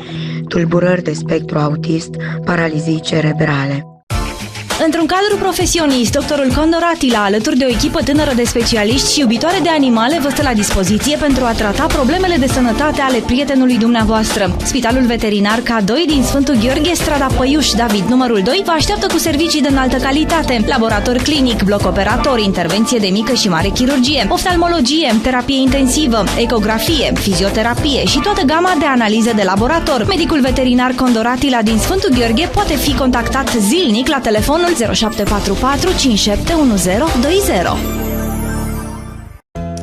tulburări de spectru autist, paralizii cerebrale. Într-un cadru profesionist, doctorul Condor Attila, alături de o echipă tânără de specialiști și iubitoare de animale, vă stă la dispoziție pentru a trata problemele de sănătate ale prietenului dumneavoastră. Spitalul veterinar K2 din Sfântul Gheorghe, strada Păiuș David, numărul 2, vă așteaptă cu servicii de înaltă calitate, laborator clinic, bloc operator, intervenție de mică și mare chirurgie, oftalmologie, terapie intensivă, ecografie, fizioterapie și toată gama de analize de laborator. Medicul veterinar Condor Attila din Sfântul Gheorghe poate fi contactat zilnic la telefonul 0744 571020.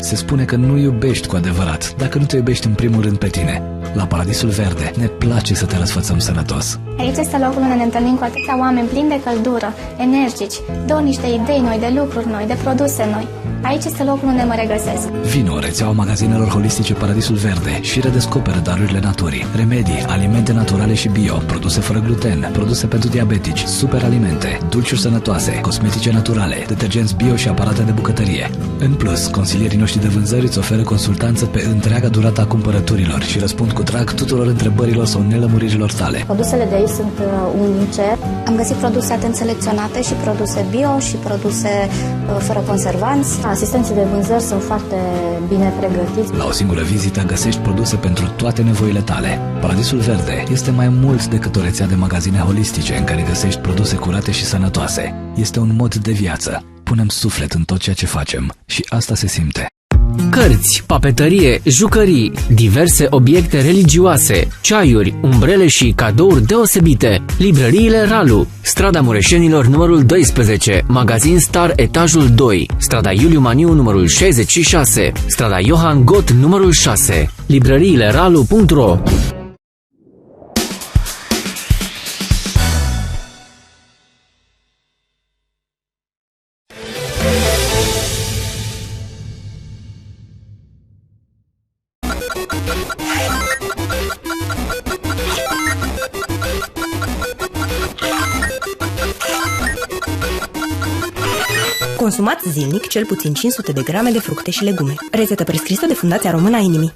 Se spune că nu iubești cu adevărat dacă nu te iubești în primul rând pe tine. La Paradisul Verde ne place să te răsfățăm sănătos. Aici este locul unde ne întâlnim cu atâția oameni plini de căldură, energici, dornici de idei noi, de lucruri noi, de produse noi. Aici este locul unde mă regăsesc. Vino, rețeaua magazinelor holistice Paradisul Verde și redescoperă darurile naturii, remedii, alimente naturale și bio, produse fără gluten, produse pentru diabetici, superalimente, dulciuri sănătoase, cosmetice naturale, detergenți bio și aparate de bucătărie. În plus, consilierii noștri de vânzări îți oferă consultanță pe întreaga durată a cumpărăturilor și răspund cu drag tuturor întrebărilor sau nelămuririlor tale. Produsele de aici sunt unice. Am găsit produse atent selecționate și produse bio și produse fără conservanți. Asistenții de vânzări sunt foarte bine pregătiți. La o singură vizită găsești produse pentru toate nevoile tale. Paradisul Verde este mai mult decât o rețea de magazine holistice în care găsești produse curate și sănătoase. Este un mod de viață. Punem suflet în tot ceea ce facem și asta se simte. Cărți, papetărie, jucării, diverse obiecte religioase, ceaiuri, umbrele și cadouri deosebite. Librăriile Ralu, strada Mureșenilor numărul 12, magazin Star etajul 2, strada Iuliu Maniu numărul 66, strada Johan Gott numărul 6, librăriileralu.ro. Consumați zilnic cel puțin 500 de grame de fructe și legume. Rețetă prescrisă de Fundația Română a Inimii.